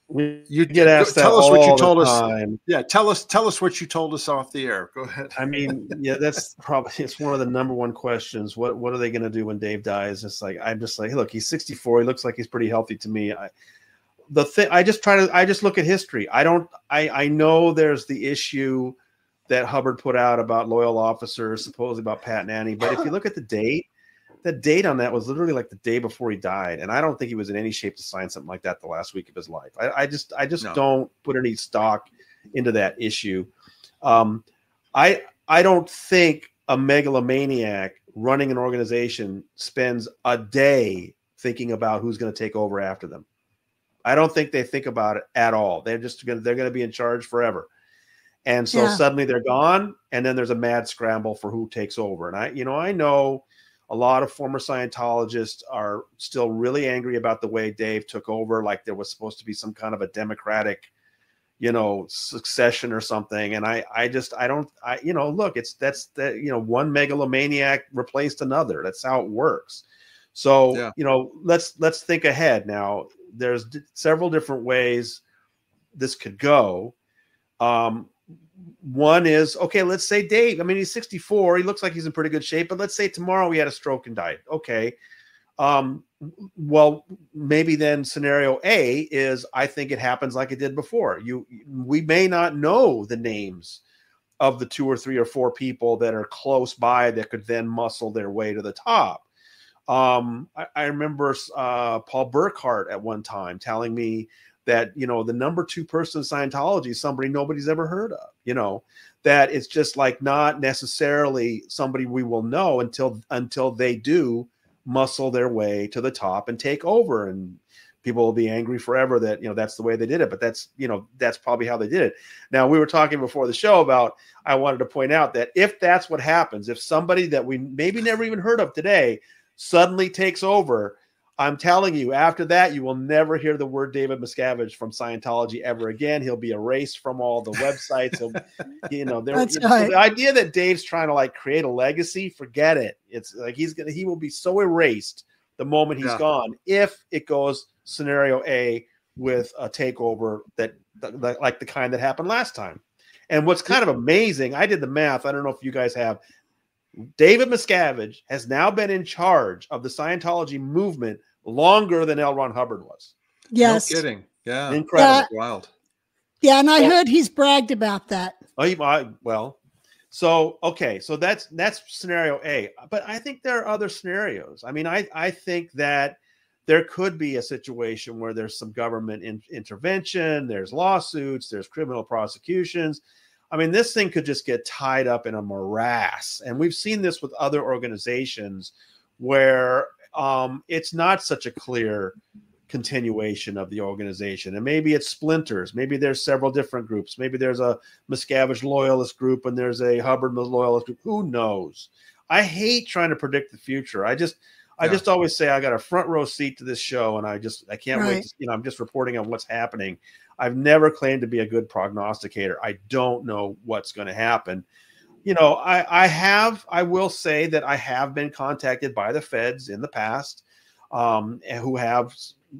You get asked that all the time. Yeah, tell us what you told us off the air. Go ahead. I mean, that's probably it's one of the number one questions. What are they going to do when Dave dies? It's like I'm just like, hey, look, he's 64. He looks like he's pretty healthy to me. I just look at history. I know there's the issue that Hubbard put out about loyal officers, supposedly about Pat and Annie. But if you look at the date on that was literally like the day before he died. And I don't think he was in any shape to sign something like that the last week of his life. I just don't put any stock into that issue. I don't think a megalomaniac running an organization spends a day thinking about who's going to take over after them. I don't think they think about it at all. They're going to be in charge forever. And so suddenly they're gone. And then there's a mad scramble for who takes over. And I know a lot of former Scientologists are still really angry about the way Dave took over. Like there was supposed to be some kind of a democratic, succession or something. And look, one megalomaniac replaced another. That's how it works. So, let's think ahead now. There's several different ways this could go. One is, okay, let's say Dave, he's 64. He looks like he's in pretty good shape, but let's say tomorrow he had a stroke and died. Okay. Well, maybe then scenario A is, I think it happens like it did before. We may not know the names of the 2 or 3 or 4 people that are close by that could then muscle their way to the top. I remember Paul Burkhart at one time telling me that, the number 2 person in Scientology is somebody nobody's ever heard of, that it's just like not necessarily somebody we will know until they do muscle their way to the top and take over. And people will be angry forever that, that's the way they did it. But that's probably how they did it. Now, we were talking before the show about, I wanted to point out that if that's what happens, if somebody that we maybe never even heard of today suddenly takes over, I'm telling you, after that, you will never hear the word David Miscavige from Scientology ever again. He'll be erased from all the websites. So the idea that Dave's trying to like create a legacy, forget it. It's like he will be so erased the moment he's gone if it goes scenario A with a takeover that like the kind that happened last time. And what's kind of amazing, I did the math. I don't know if you guys have. David Miscavige has now been in charge of the Scientology movement longer than L. Ron Hubbard was. Yes. No kidding. Yeah. Incredible. Wild. Yeah. And I heard he's bragged about that. So that's scenario A. But I think there are other scenarios. I mean, I think that there could be a situation where there's some government intervention, there's lawsuits, there's criminal prosecutions. I mean, this thing could just get tied up in a morass. And we've seen this with other organizations where it's not such a clear continuation of the organization. And maybe it's splinters. Maybe there's several different groups. Maybe there's a Miscavige loyalist group and there's a Hubbard loyalist group. Who knows? I hate trying to predict the future. I just always say I got a front row seat to this show, and I can't wait to, I'm just reporting on what's happening. I've never claimed to be a good prognosticator. I don't know what's going to happen. I will say that I have been contacted by the feds in the past, who have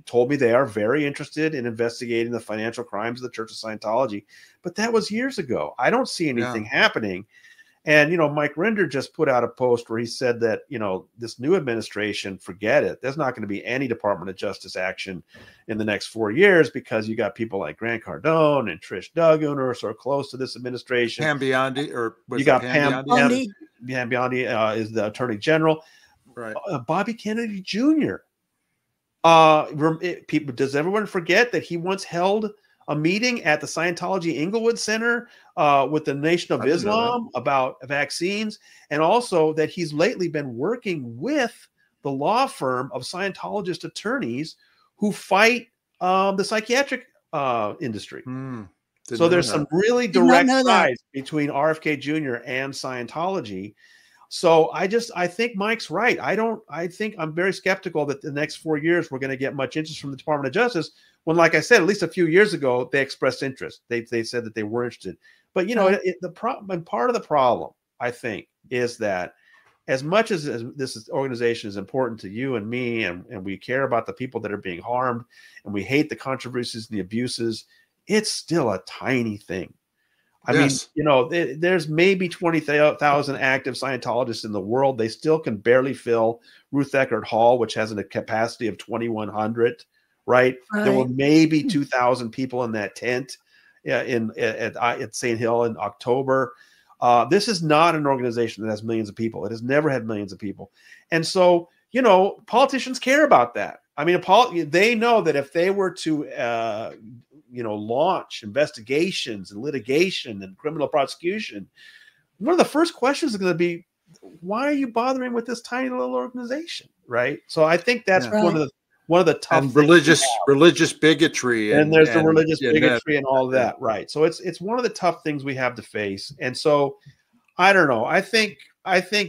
told me they are very interested in investigating the financial crimes of the Church of Scientology. But that was years ago. I don't see anything happening. And, Mike Rinder just put out a post where he said that, this new administration, forget it. There's not going to be any Department of Justice action in the next 4 years because you got people like Grant Cardone and Trish Duggan who are sort of close to this administration. Pam Biondi, you got Pam Biondi is the Attorney General. Right. Bobby Kennedy Jr. Does everyone forget that he once held a meeting at the Scientology Inglewood Center with the Nation of Islam about vaccines, and also that he's lately been working with the law firm of Scientologist attorneys who fight the psychiatric industry. So there's some really direct ties between RFK Jr. and Scientology. So I think Mike's right. I think I'm very skeptical that the next 4 years we're going to get much interest from the Department of Justice. When, like I said, at least a few years ago, they expressed interest. They said that they were interested. But, part of the problem, I think, is that as much as this organization is important to you and me, and we care about the people that are being harmed, and we hate the controversies and the abuses, it's still a tiny thing. I mean, there's maybe 20,000 active Scientologists in the world. They still can barely fill Ruth Eckerd Hall, which has a capacity of 2,100. Right. There were maybe 2,000 people in that tent at St. Hill in October. This is not an organization that has millions of people. It has never had millions of people. And so, politicians care about that. I mean, they know that if they were to, launch investigations and litigation and criminal prosecution, one of the first questions is going to be, why are you bothering with this tiny little organization? Right. So I think that's one of the tough and religious bigotry, and there's the religious bigotry and all of that, right? So it's one of the tough things we have to face. And so I don't know. I think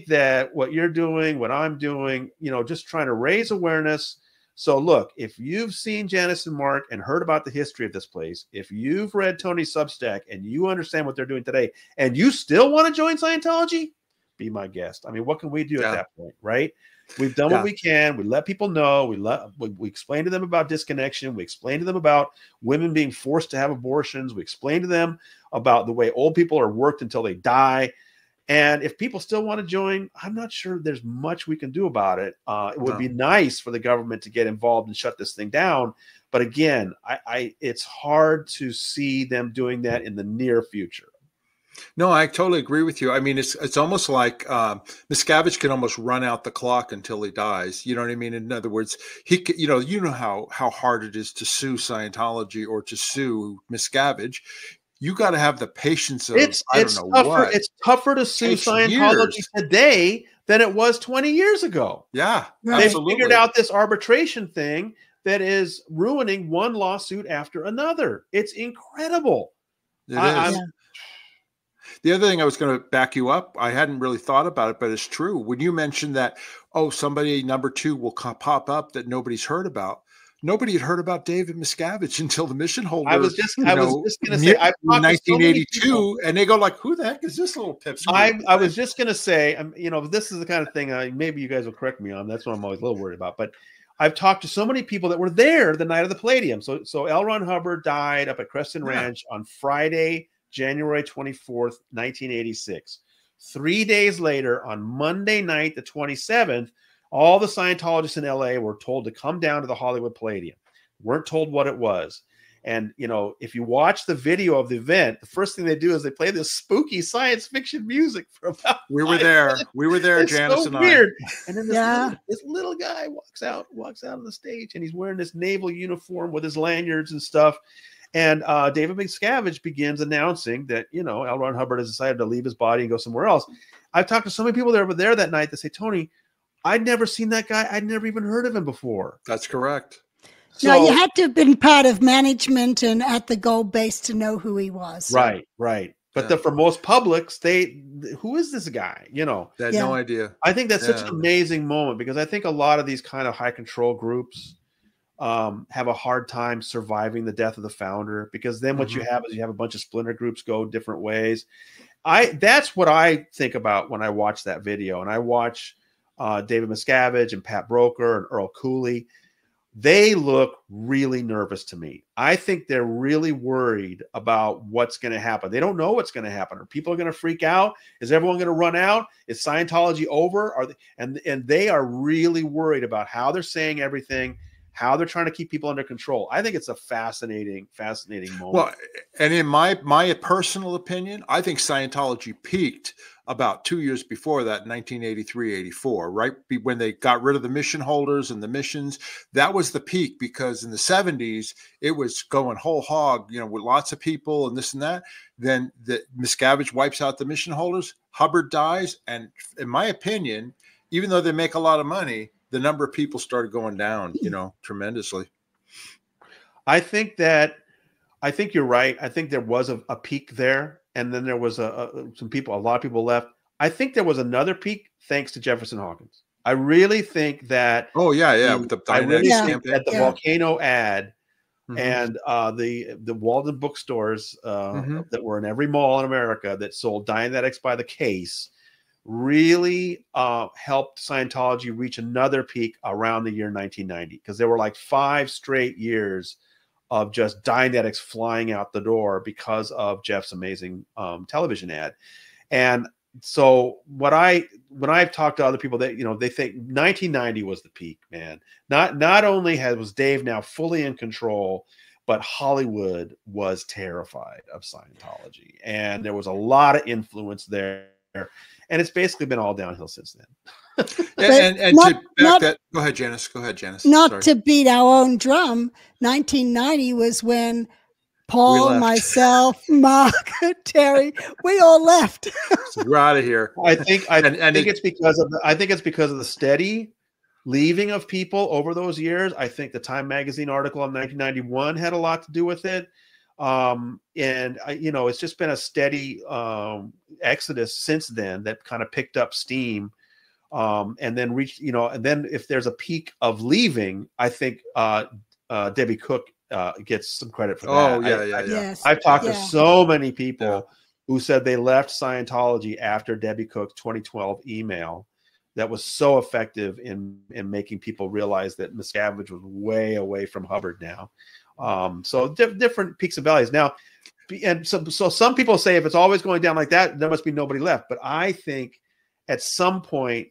that what you're doing, what I'm doing, just trying to raise awareness. So look, if you've seen Janice and Mark and heard about the history of this place, if you've read Tony's Substack and you understand what they're doing today, and you still want to join Scientology, be my guest. I mean, what can we do at that point, right? We've done what we can. We let people know. We explain to them about disconnection. We explain to them about women being forced to have abortions. We explain to them about the way old people are worked until they die. And if people still want to join, I'm not sure there's much we can do about it. It would be nice for the government to get involved and shut this thing down. But again, it's hard to see them doing that in the near future. No, I totally agree with you. I mean, it's almost like Miscavige can almost run out the clock until he dies. You know what I mean? In other words, he could, how hard it is to sue Scientology or to sue Miscavige. You got to have the patience of It's tougher to sue Scientology today than it was 20 years ago. Yeah, they figured out this arbitration thing that is ruining one lawsuit after another. It's incredible. It is. The other thing I was going to back you up, I hadn't really thought about it, but it's true. When you mentioned that, oh, somebody number 2 will pop up that nobody's heard about. Nobody had heard about David Miscavige until the mission holder. I was just going to say, I've in talked to so many 1982, people, and they go like, "Who the heck is this little pipsqueak?" I was just going to say, this is the kind of thing. Maybe you guys will correct me on. That's what I'm always a little worried about. But I've talked to so many people that were there the night of the Palladium. So L. Ron Hubbard died up at Creston Ranch on Friday, January 24th, 1986. 3 days later, on Monday night, the 27th. All the Scientologists in LA were told to come down to the Hollywood Palladium. Weren't told what it was. And, if you watch the video of the event, the first thing they do is they play this spooky science fiction music for about We were there. minutes. We were there, It's Janice so and weird. I. And then this little guy walks out on the stage, and he's wearing this naval uniform with his lanyards and stuff. And David Miscavige begins announcing that, L. Ron Hubbard has decided to leave his body and go somewhere else. I've talked to so many people that were there that night that say, Tony, I'd never seen that guy. I'd never even heard of him before. That's correct. No, you had to have been part of management and at the gold base to know who he was. Right. But for most publics, who is this guy? They had no idea. I think that's such an amazing moment, because I think a lot of these kind of high control groups have a hard time surviving the death of the founder, because then what you have is you have a bunch of splinter groups go different ways. That's what I think about when I watch that video, and I watch David Miscavige and Pat Broker and Earl Cooley. They look really nervous to me. I think they're really worried about what's going to happen. They don't know what's going to happen. Are people going to freak out? Is everyone going to run out? Is Scientology over? And they are really worried about how they're saying everything, how they're trying to keep people under control. I think it's a fascinating moment. Well, and in my personal opinion, I think Scientology peaked about 2 years before that, 1983, 84, right? When they got rid of the mission holders and the missions, that was the peak, because in the 70s, it was going whole hog, with lots of people and this and that. Then the Miscavige wipes out the mission holders, Hubbard dies. And in my opinion, even though they make a lot of money, the number of people started going down, tremendously. I think you're right. I think there was a peak there, and then there was a lot of people left. I think there was another peak thanks to Jefferson Hawkins. I really think that. Oh yeah, with the campaign. At the volcano ad, and the Walden bookstores that were in every mall in America that sold Dianetics by the case really helped Scientology reach another peak around the year 1990, because there were like 5 straight years of just Dianetics flying out the door because of Jeff's amazing television ad. And so when I've talked to other people, that they think 1990 was the peak, man. Not only was Dave now fully in control, but Hollywood was terrified of Scientology, and there was a lot of influence there. And it's basically been all downhill since then. Go ahead, Janice. Not to beat our own drum, 1990 was when Paul, myself, Mark, Terry, we all left. So we're out of here. I think it's because of the steady leaving of people over those years. I think the Time Magazine article in 1991 had a lot to do with it. It's just been a steady exodus since then that kind of picked up steam, and then reached, and then if there's a peak of leaving, I think Debbie Cook gets some credit for that. Oh yeah. Yes. I've talked to so many people who said they left Scientology after Debbie Cook's 2012 email that was so effective in making people realize that Miscavige was way away from Hubbard now. So different peaks and valleys now. And so some people say if it's always going down like that, there must be nobody left. But I think at some point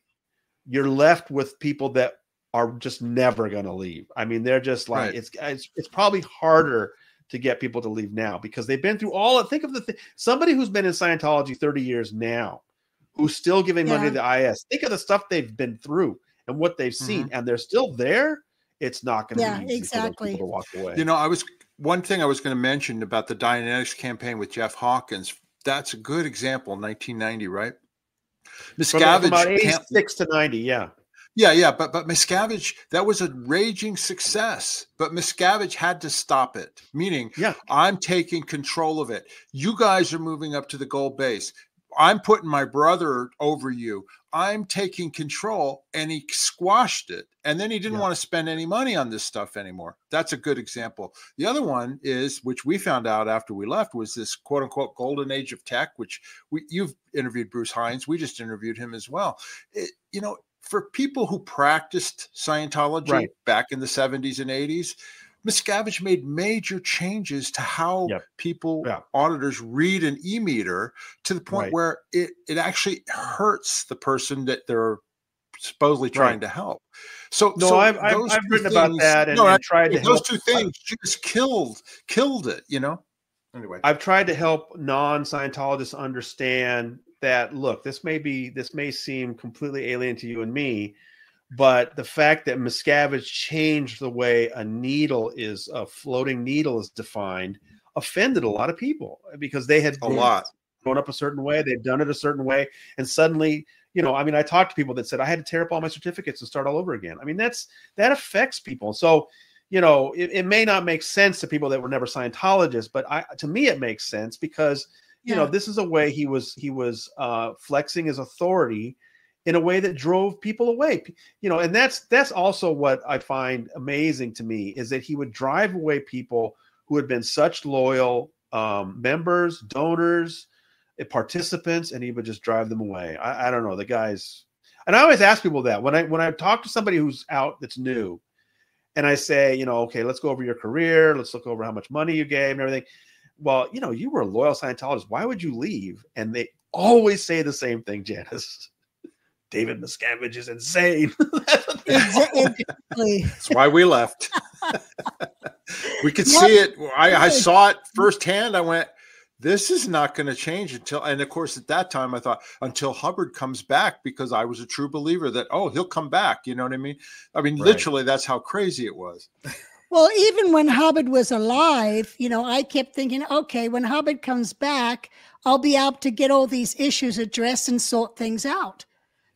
you're left with people that are just never going to leave. I mean, they're just like, it's probably harder to get people to leave now because they've been through all. Think of somebody who's been in Scientology 30 years now, who's still giving money to the IS. Think of the stuff they've been through and what they've seen, and they're still there. It's not going to be easy for those people to walk away. One thing I was going to mention about the Dianetics campaign with Jeff Hawkins. That's a good example. 1990, right? Miscavige, from about 86 to 90, yeah. Yeah. But Miscavige, that was a raging success. But Miscavige had to stop it, meaning I'm taking control of it. You guys are moving up to the gold base. I'm putting my brother over you. I'm taking control, and he squashed it. And then he didn't want to spend any money on this stuff anymore. That's a good example. The other one is, which we found out after we left, was this quote unquote golden age of tech, which you've interviewed Bruce Hines. We just interviewed him as well. For people who practiced Scientology back in the 70s and 80s, Miscavige made major changes to how people, auditors, read an e-meter, to the point where it actually hurts the person that they're supposedly trying to help. So I've written about that and tried to help. Those two things just killed it, Anyway, I've tried to help non-Scientologists understand that, look, this may seem completely alien to you and me, but the fact that Miscavige changed the way a floating needle is defined offended a lot of people, because they had grown up a certain way, they've done it a certain way, and suddenly, I talked to people that said I had to tear up all my certificates and start all over again. That affects people. So, it may not make sense to people that were never Scientologists, but to me it makes sense, because this is a way he was flexing his authority in a way that drove people away, and that's also what I find amazing to me, is that he would drive away people who had been such loyal members, donors, participants, and he would just drive them away. I don't know, the guys. And I always ask people that when I talk to somebody who's out that's new, and I say, okay, let's go over your career, let's look over how much money you gave and everything. Well, you were a loyal Scientologist. Why would you leave? And they always say the same thing, Janice. David Miscavige is insane. That's why we left. We could see it. I saw it firsthand. I went, this is not going to change and of course, at that time, I thought, until Hubbard comes back, because I was a true believer that, he'll come back. You know what I mean? Literally, that's how crazy it was. Well, even when Hubbard was alive, I kept thinking, okay, when Hubbard comes back, I'll be able to get all these issues addressed and sort things out.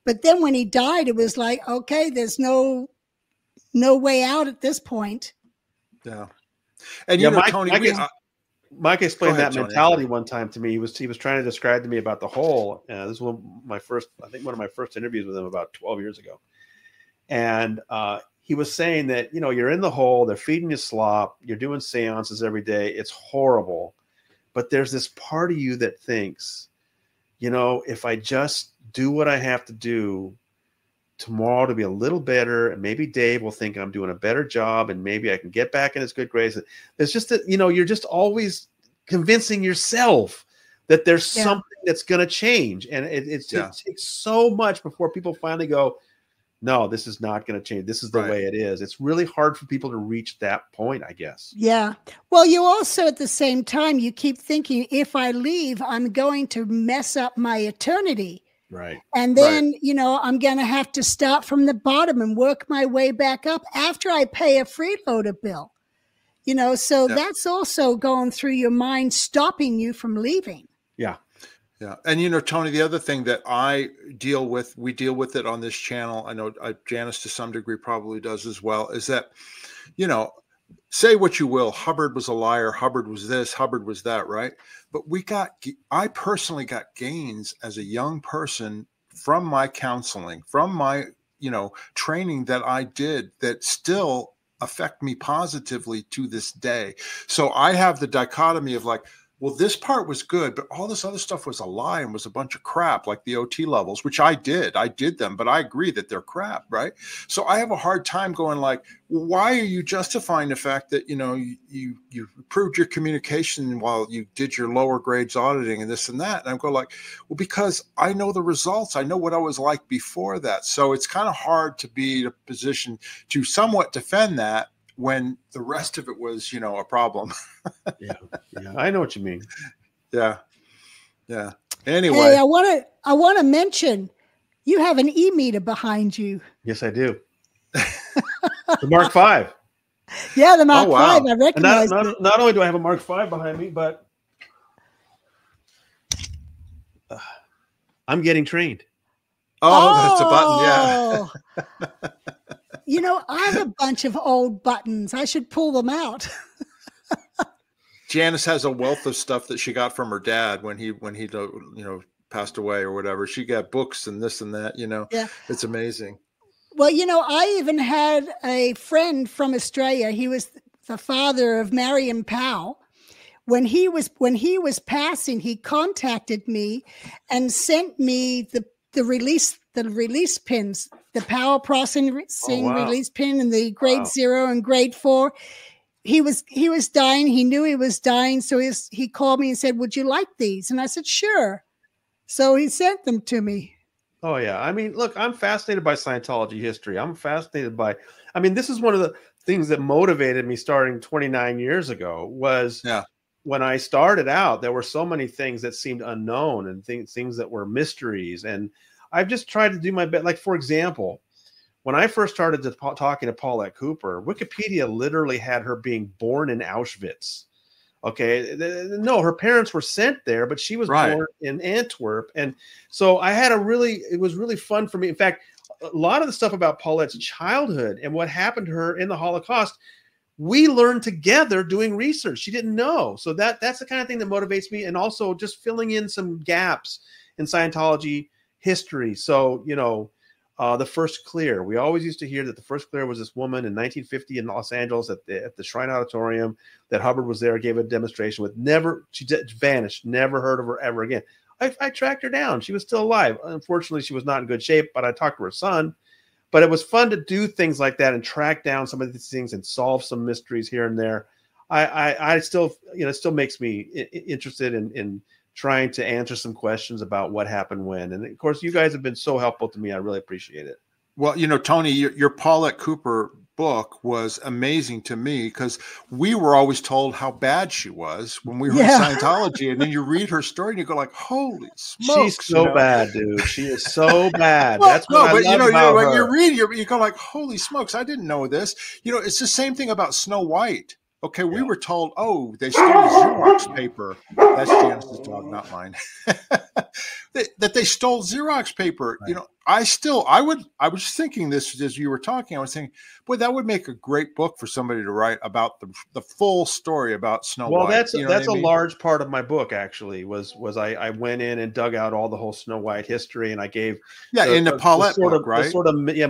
But then when he died, it was like, okay, there's no way out at this point. Yeah. And Tony, Mike explained that mentality one time to me. He was trying to describe to me about the hole. This was one of my first interviews with him about 12 years ago. And he was saying that, you're in the hole, they're feeding you slop, you're doing seances every day. It's horrible. But there's this part of you that thinks, if I just do what I have to do tomorrow to be a little better, and maybe Dave will think I'm doing a better job, and maybe I can get back in his good graces. There's just that, you're just always convincing yourself that there's something that's going to change. And it takes so much before people finally go, no, this is not going to change. This is the way it is. It's really hard for people to reach that point, I guess. Yeah. Well, you also, at the same time, you keep thinking, if I leave, I'm going to mess up my eternity. Right. And then, I'm going to have to start from the bottom and work my way back up after I pay a freeloader bill. So that's also going through your mind, stopping you from leaving. Yeah. Yeah. And, Tony, the other thing that we deal with it on this channel, I know Janice to some degree probably does as well, is that, say what you will, Hubbard was a liar, Hubbard was this, Hubbard was that, right? But I personally got gains as a young person from my counseling, from my, training that I did, that still affect me positively to this day. So I have the dichotomy of like, well, this part was good, but all this other stuff was a lie and was a bunch of crap, like the OT levels, which I did them, but I agree that they're crap, right? So I have a hard time going like, well, why are you justifying the fact that, you improved your communication while you did your lower grades auditing and this and that? And I'm going like, well, because I know the results. I know what I was like before that. So it's kind of hard to be in a position to somewhat defend that when the rest of it was, a problem. Yeah, I know what you mean. Yeah. Anyway, hey, I want to mention you have an e-meter behind you. Yes, I do. The Mark V. Yeah, the Mark V. I recognize. Not only do I have a Mark V behind me, but I'm getting trained. Oh, that's a button. Yeah. You know, I have a bunch of old buttons. I should pull them out. Janice has a wealth of stuff that she got from her dad when he passed away or whatever. She got books and this and that, Yeah. It's amazing. Well, I even had a friend from Australia. He was the father of Marion Powell. When he was passing, he contacted me and sent me the release pins, the power processing release pin and the grade 0 and grade 4. He was dying. He knew he was dying. So he called me and said, "Would you like these?" And I said, "Sure." So he sent them to me. Oh, yeah. I mean, look, I'm fascinated by Scientology history. I'm fascinated by, this is one of the things that motivated me starting 29 years ago was when I started out, there were so many things that seemed unknown and things that were mysteries. And I've just tried to do my best. Like, for example, when I first started talking to Paulette Cooper, Wikipedia literally had her being born in Auschwitz. Okay. No, her parents were sent there, but she was born in Antwerp. And so it was really fun for me. In fact, a lot of the stuff about Paulette's childhood and what happened to her in the Holocaust, we learned together doing research. She didn't know. So that's the kind of thing that motivates me. And also just filling in some gaps in Scientology history. So, the first clear. We always used to hear that the first clear was this woman in 1950 in Los Angeles at the Shrine Auditorium, that Hubbard was there, gave a demonstration with she vanished, never heard of her ever again. I tracked her down. She was still alive. Unfortunately, she was not in good shape, but I talked to her son. But it was fun to do things like that and track down some of these things and solve some mysteries here and there. I still, it still makes me interested in trying to answer some questions about what happened when. And of course, you guys have been so helpful to me. I really appreciate it. Well, Tony, your Paulette Cooper book was amazing to me because we were always told how bad she was when we were in Scientology. And then you read her story and you go like, holy smokes. She's so bad, dude. She is so bad. That's what I love about her. When you read, you go like, holy smokes, I didn't know this. It's the same thing about Snow White. Okay, we were told, they stole Xerox paper. That's Janice's dog, not mine. that they stole Xerox paper. Right. I was thinking this as you were talking. I was thinking, boy, that would make a great book for somebody to write about the full story about Snow White. Well, that's a large part of my book. Actually, was I went in and dug out all the whole Snow White history, and I gave in the Paulette book, right?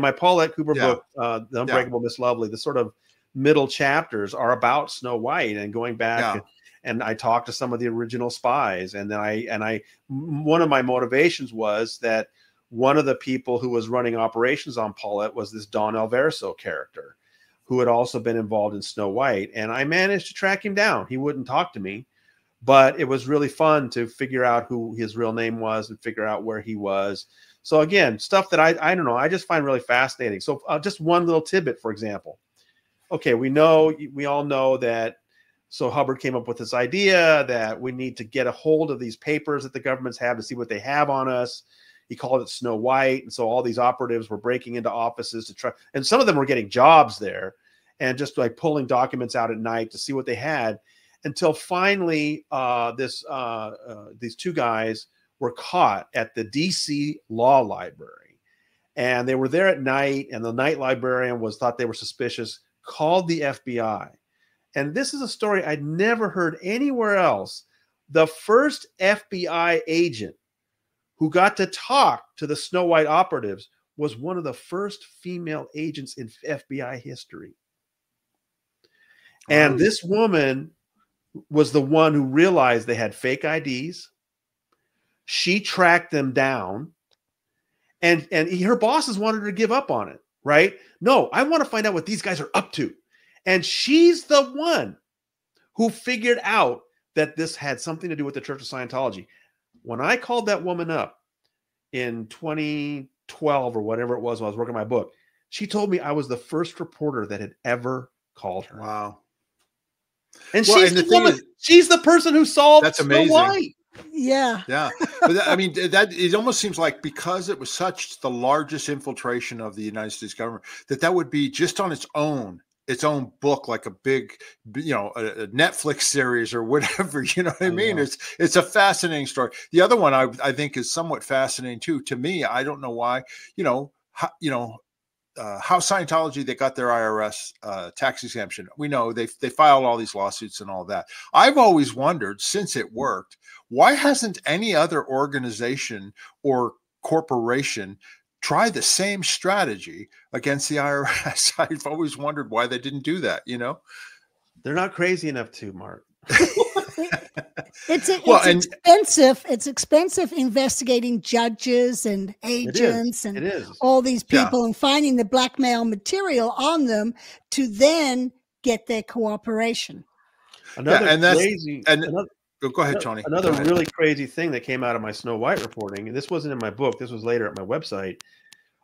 My Paulette Cooper book, The Unbreakable Miss Lovely. The sort of middle chapters are about Snow White and going back and I talked to some of the original spies. And then one of my motivations was that one of the people who was running operations on Paulette was this Don Alverso character who had also been involved in Snow White. And I managed to track him down. He wouldn't talk to me, but it was really fun to figure out who his real name was and figure out where he was. So again, stuff that I don't know, I just find really fascinating. So just one little tidbit, for example. Okay, we all know that. So Hubbard came up with this idea that we need to get a hold of these papers that the governments have to see what they have on us. He called it Snow White. And so all these operatives were breaking into offices to try, and some of them were getting jobs there and just like pulling documents out at night to see what they had, until finally these two guys were caught at the DC Law Library. And they were there at night, and the night librarian thought they were suspicious, called the FBI. And this is a story I'd never heard anywhere else. The first FBI agent who got to talk to the Snow White operatives was one of the first female agents in FBI history. And this woman was the one who realized they had fake IDs. She tracked them down, and her bosses wanted her to give up on it, right? No, I want to find out what these guys are up to. And she's the one who figured out that this had something to do with the Church of Scientology. When I called that woman up in 2012 or whatever it was when I was working on my book, she told me I was the first reporter that had ever called her. Wow. And she's the person who solved That's amazing. Snow White. Yeah. But that it almost seems like because it was such the largest infiltration of the United States government, that would be just on its own. its own book, like a big, a Netflix series or whatever. You know what I mean? It's a fascinating story. The other one I think is somewhat fascinating too. To me, I don't know why. How Scientology, they got their IRS tax exemption. We know they filed all these lawsuits and all that. I've always wondered, since it worked, why hasn't any other organization or corporation try the same strategy against the IRS? I've always wondered why they didn't do that. They're not crazy enough to, Mark. It's expensive. It's expensive investigating judges and agents and all these people and finding the blackmail material on them to then get their cooperation. Go ahead, Tony. Another really crazy thing that came out of my Snow White reporting, and this wasn't in my book, this was later at my website.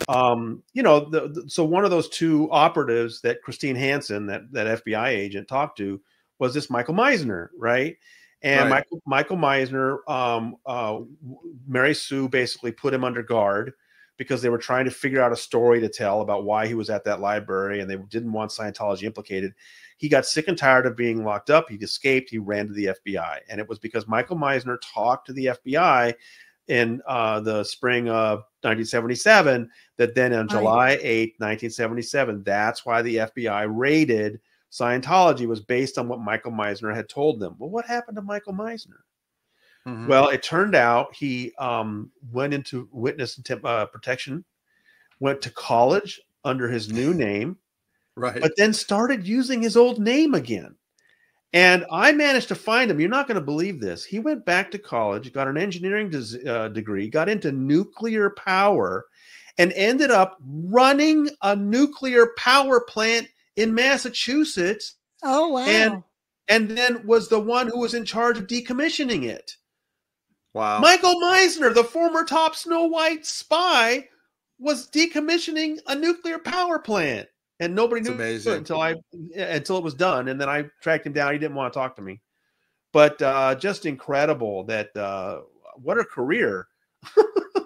So one of those two operatives that Christine Hansen, that FBI agent, talked to was this Michael Meisner, right? And Michael Meisner, Mary Sue basically put him under guard because they were trying to figure out a story to tell about why he was at that library, and they didn't want Scientology implicated. He got sick and tired of being locked up. He escaped. He ran to the FBI. And it was because Michael Meisner talked to the FBI in the spring of 1977 that then on July 8th, 1977, that's why the FBI raided Scientology, was based on what Michael Meisner had told them. Well, what happened to Michael Meisner? Mm-hmm. Well, it turned out he went into witness protection, went to college under his new name, but then started using his old name again. And I managed to find him. You're not going to believe this. He went back to college, got an engineering degree, got into nuclear power, and ended up running a nuclear power plant in Massachusetts. Oh, wow. And then was the one who was in charge of decommissioning it. Wow. Michael Meisner, the former top Snow White spy, was decommissioning a nuclear power plant. And nobody knew it until it was done. And then I tracked him down. He didn't want to talk to me. But just incredible that what a career.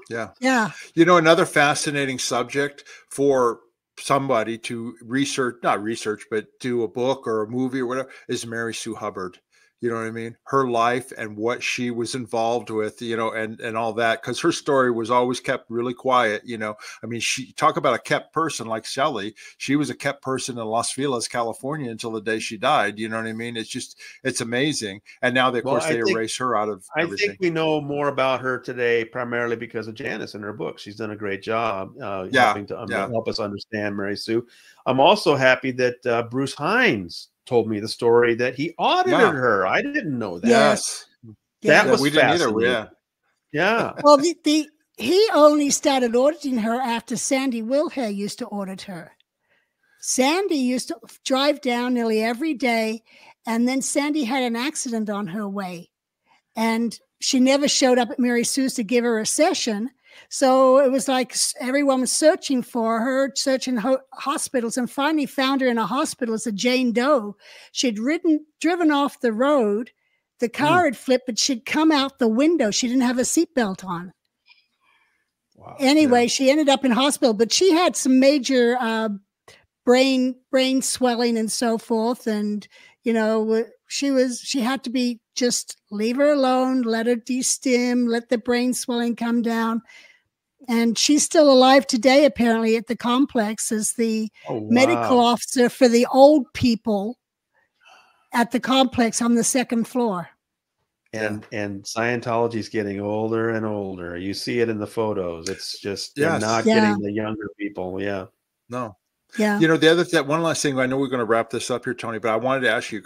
Yeah. Another fascinating subject for somebody to but do a book or a movie or whatever is Mary Sue Hubbard. You know what I mean? Her life and what she was involved with, and all that, because her story was always kept really quiet. I mean, she talk about a kept person like Shelley. She was a kept person in Los Feliz, California until the day she died. You know what I mean? It's amazing. And now, of course, they erase her out of everything. I think we know more about her today primarily because of Janice and her book. She's done a great job helping to help us understand Mary Sue. I'm also happy that Bruce Hines told me the story that he audited her. I didn't know that. Yes. That was we didn't either. Yeah. Well, he only started auditing her after Sandy Wilhair used to audit her. Sandy used to drive down nearly every day, and then Sandy had an accident on her way, and she never showed up at Mary Sue's to give her a session. So it was like everyone was searching for her, searching hospitals, and finally found her in a hospital as a Jane Doe. She'd driven off the road. The car had flipped, but she'd come out the window. She didn't have a seatbelt on. Wow. Anyway, she ended up in hospital, but she had some major brain swelling and so forth. And, she had to be just leave her alone, let her destim, let the brain swelling come down. And she's still alive today, apparently, at the complex as the medical officer for the old people at the complex on the second floor. And Scientology is getting older and older. You see it in the photos. It's just they're not getting the younger people. Yeah. No. Yeah. One last thing. I know we're going to wrap this up here, Tony, but I wanted to ask you.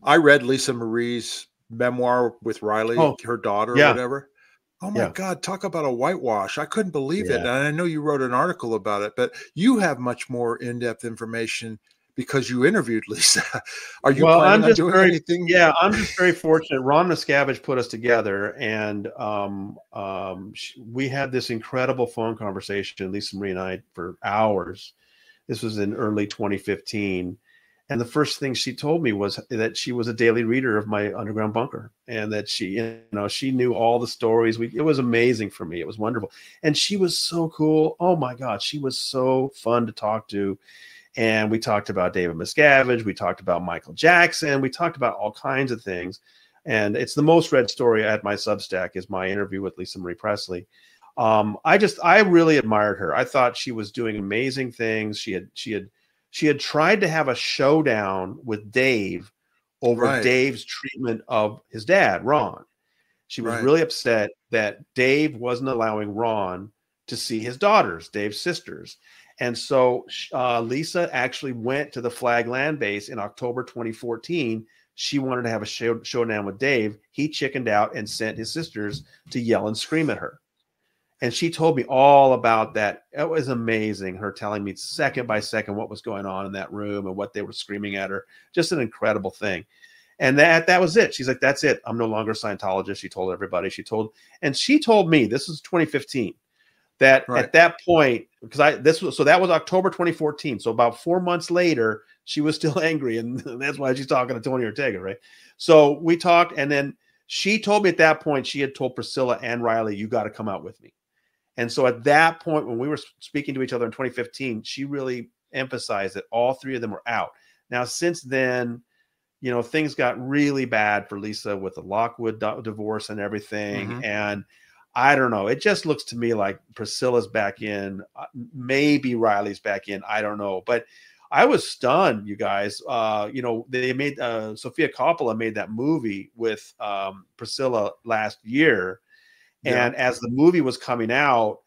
I read Lisa Marie's memoir with Riley, her daughter, or whatever. Oh my God, talk about a whitewash. I couldn't believe it. And I know you wrote an article about it, but you have much more in-depth information because you interviewed Lisa. Are you planning on doing anything? Yeah, I'm just very fortunate. Ron Miscavige put us together, and we had this incredible phone conversation, Lisa Marie and I, for hours. This was in early 2015. And the first thing she told me was that she was a daily reader of my Underground Bunker, and that she knew all the stories. It was amazing for me. It was wonderful. And she was so cool. Oh my God. She was so fun to talk to. And we talked about David Miscavige. We talked about Michael Jackson. We talked about all kinds of things. And it's the most read story at my Substack is my interview with Lisa Marie Presley. I really admired her. I thought she was doing amazing things. She had tried to have a showdown with Dave over Dave's treatment of his dad, Ron. She was really upset that Dave wasn't allowing Ron to see his daughters, Dave's sisters. And so Lisa actually went to the Flag Land Base in October 2014. She wanted to have a showdown with Dave. He chickened out and sent his sisters to yell and scream at her. And she told me all about that. It was amazing, her telling me second by second what was going on in that room and what they were screaming at her. Just an incredible thing. And that was it. She's like, that's it. I'm no longer a Scientologist. She told everybody. She told me, this was 2015, that at that point, that was October 2014. So about 4 months later, she was still angry. And that's why she's talking to Tony Ortega, right? So we talked, and then she told me at that point, she had told Priscilla and Riley, you got to come out with me. And so at that point, when we were speaking to each other in 2015, she really emphasized that all three of them were out. Now, since then, things got really bad for Lisa with the Lockwood divorce and everything. Mm-hmm. And I don't know. It just looks to me like Priscilla's back in. Maybe Riley's back in. I don't know. But I was stunned, you guys. They made Sofia Coppola made that movie with Priscilla last year. Yeah. And as the movie was coming out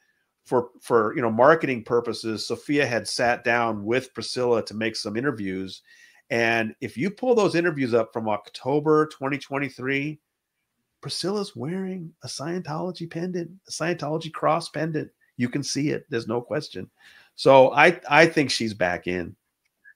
for marketing purposes, Sofia had sat down with Priscilla to make some interviews. And if you pull those interviews up from October 2023, Priscilla's wearing a Scientology pendant, a Scientology cross pendant. You can see it. There's no question. So I think she's back in.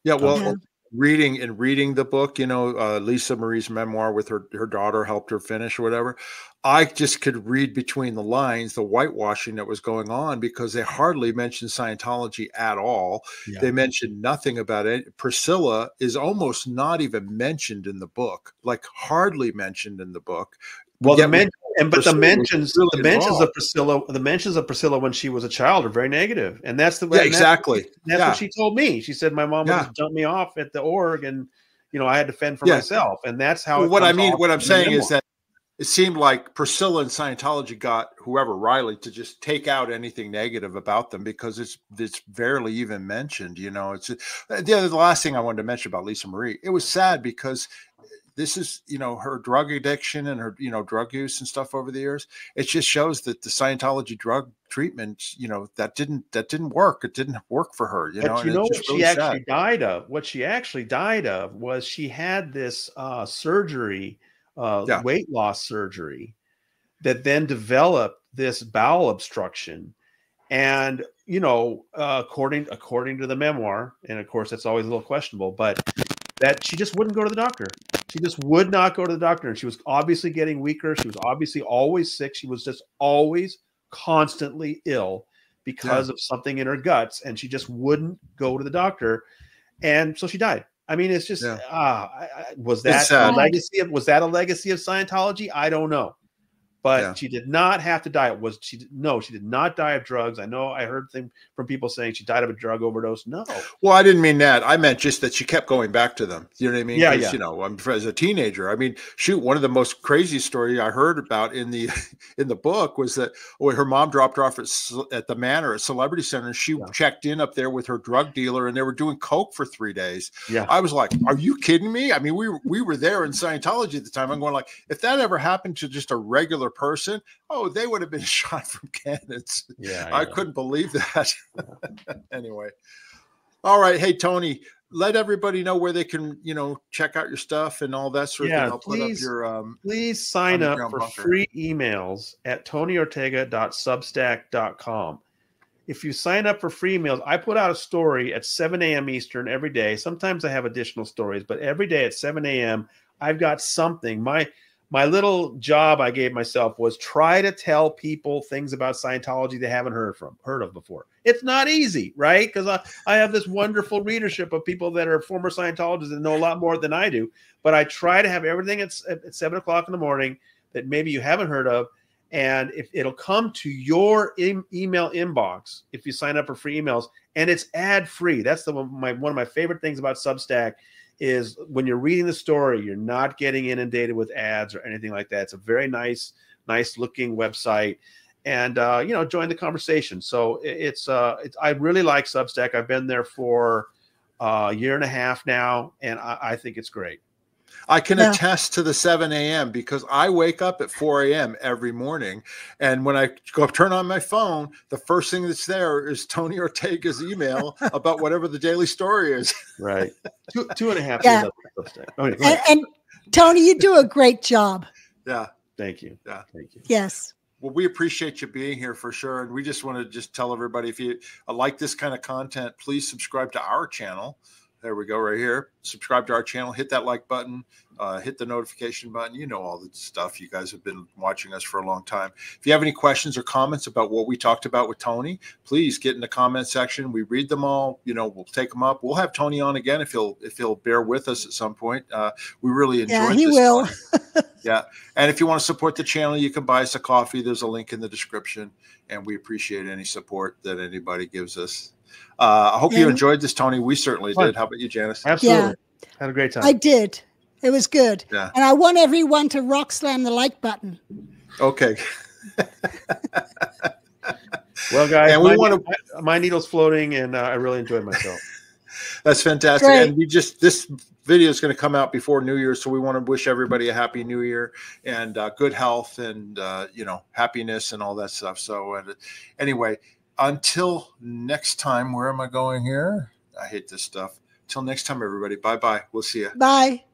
Yeah. Well, reading the book, Lisa Marie's memoir with her daughter helped her finish or whatever. I just could read between the lines, the whitewashing that was going on, because they hardly mentioned Scientology at all. Yeah. They mentioned nothing about it. Priscilla is almost not even mentioned in the book, like hardly mentioned in the book. Well, the mentions of Priscilla when she was a child are very negative, and that's the way. Yeah, exactly. That's what she told me. She said my mom would just dump me off at the org, and I had to fend for myself, and that's how. Well, what I'm saying is that it seemed like Priscilla and Scientology got whoever, Riley, to just take out anything negative about them, because it's barely even mentioned. It's the last thing I wanted to mention about Lisa Marie. It was sad because this is, her drug addiction and her, drug use and stuff over the years. It just shows that the Scientology drug treatment, that didn't work. It didn't work for her. But what she actually died of? What she actually died of was she had this surgery, weight loss surgery, that then developed this bowel obstruction. And, according to the memoir, and of course, that's always a little questionable, but that she just wouldn't go to the doctor. She just would not go to the doctor. And she was obviously getting weaker. She was obviously always sick. She was just always constantly ill because of something in her guts. And she just wouldn't go to the doctor. And so she died. I mean, it's just, was that a legacy of Scientology? I don't know. But she did not have to die. She did not die of drugs. I know I heard from people saying she died of a drug overdose. No. Well, I didn't mean that. I meant just that she kept going back to them. You know what I mean? Yeah. As a teenager, I mean, shoot, one of the most crazy stories I heard about in the book was that her mom dropped her off at the Manor at Celebrity Center, and she checked in up there with her drug dealer, and they were doing coke for 3 days. Yeah. I was like, are you kidding me? I mean, we were there in Scientology at the time. I'm going like, if that ever happened to just a regular person, they would have been shot from cannons. I couldn't believe that. Anyway, all right. Hey, Tony, let everybody know where they can, check out your stuff and all that sort of thing. I'll put up your please sign up for free emails at tonyortega.substack.com. If you sign up for free emails, I put out a story at 7 a.m. Eastern every day. Sometimes I have additional stories, but every day at 7 a.m. I've got something. My little job I gave myself was try to tell people things about Scientology they haven't heard of before. It's not easy, right? Because I have this wonderful readership of people that are former Scientologists that know a lot more than I do. But I try to have everything at 7 o'clock in the morning that maybe you haven't heard of. And if it'll come to your email inbox if you sign up for free emails, and it's ad free. That's one of my favorite things about Substack is when you're reading the story, you're not getting inundated with ads or anything like that. It's a very nice looking website, and join the conversation. So I really like Substack. I've been there for a year and a half now, and I think it's great. I can attest to the 7 a.m. because I wake up at 4 a.m. every morning. And when I go turn on my phone, the first thing that's there is Tony Ortega's email about whatever the daily story is. Right. Two and a half years. And Tony, you do a great job. Yeah. Thank you. Yeah. Thank you. Yes. Well, we appreciate you being here for sure. And we just want to just tell everybody, if you like this kind of content, please subscribe to our channel. There we go, right here. Subscribe to our channel, hit that like button, hit the notification button. You know all the stuff. You guys have been watching us for a long time. If you have any questions or comments about what we talked about with Tony, please get in the comment section. We read them all. We'll take them up. We'll have Tony on again if he'll bear with us at some point. We really enjoyed this. Yeah, he will. Yeah. And if you want to support the channel, you can buy us a coffee. There's a link in the description. And we appreciate any support that anybody gives us. I hope you enjoyed this, Tony. We certainly did. How about you, Janice? Absolutely. Yeah. Had a great time. I did. It was good. Yeah. And I want everyone to rock slam the like button. Okay. Well, guys, and my needle's floating, and I really enjoyed myself. That's fantastic. Great. And this video is going to come out before New Year, so we want to wish everybody a happy New Year and good health and happiness and all that stuff. So anyway, until next time, where am I going here? I hate this stuff. Till next time, everybody. Bye-bye. We'll see you. Bye.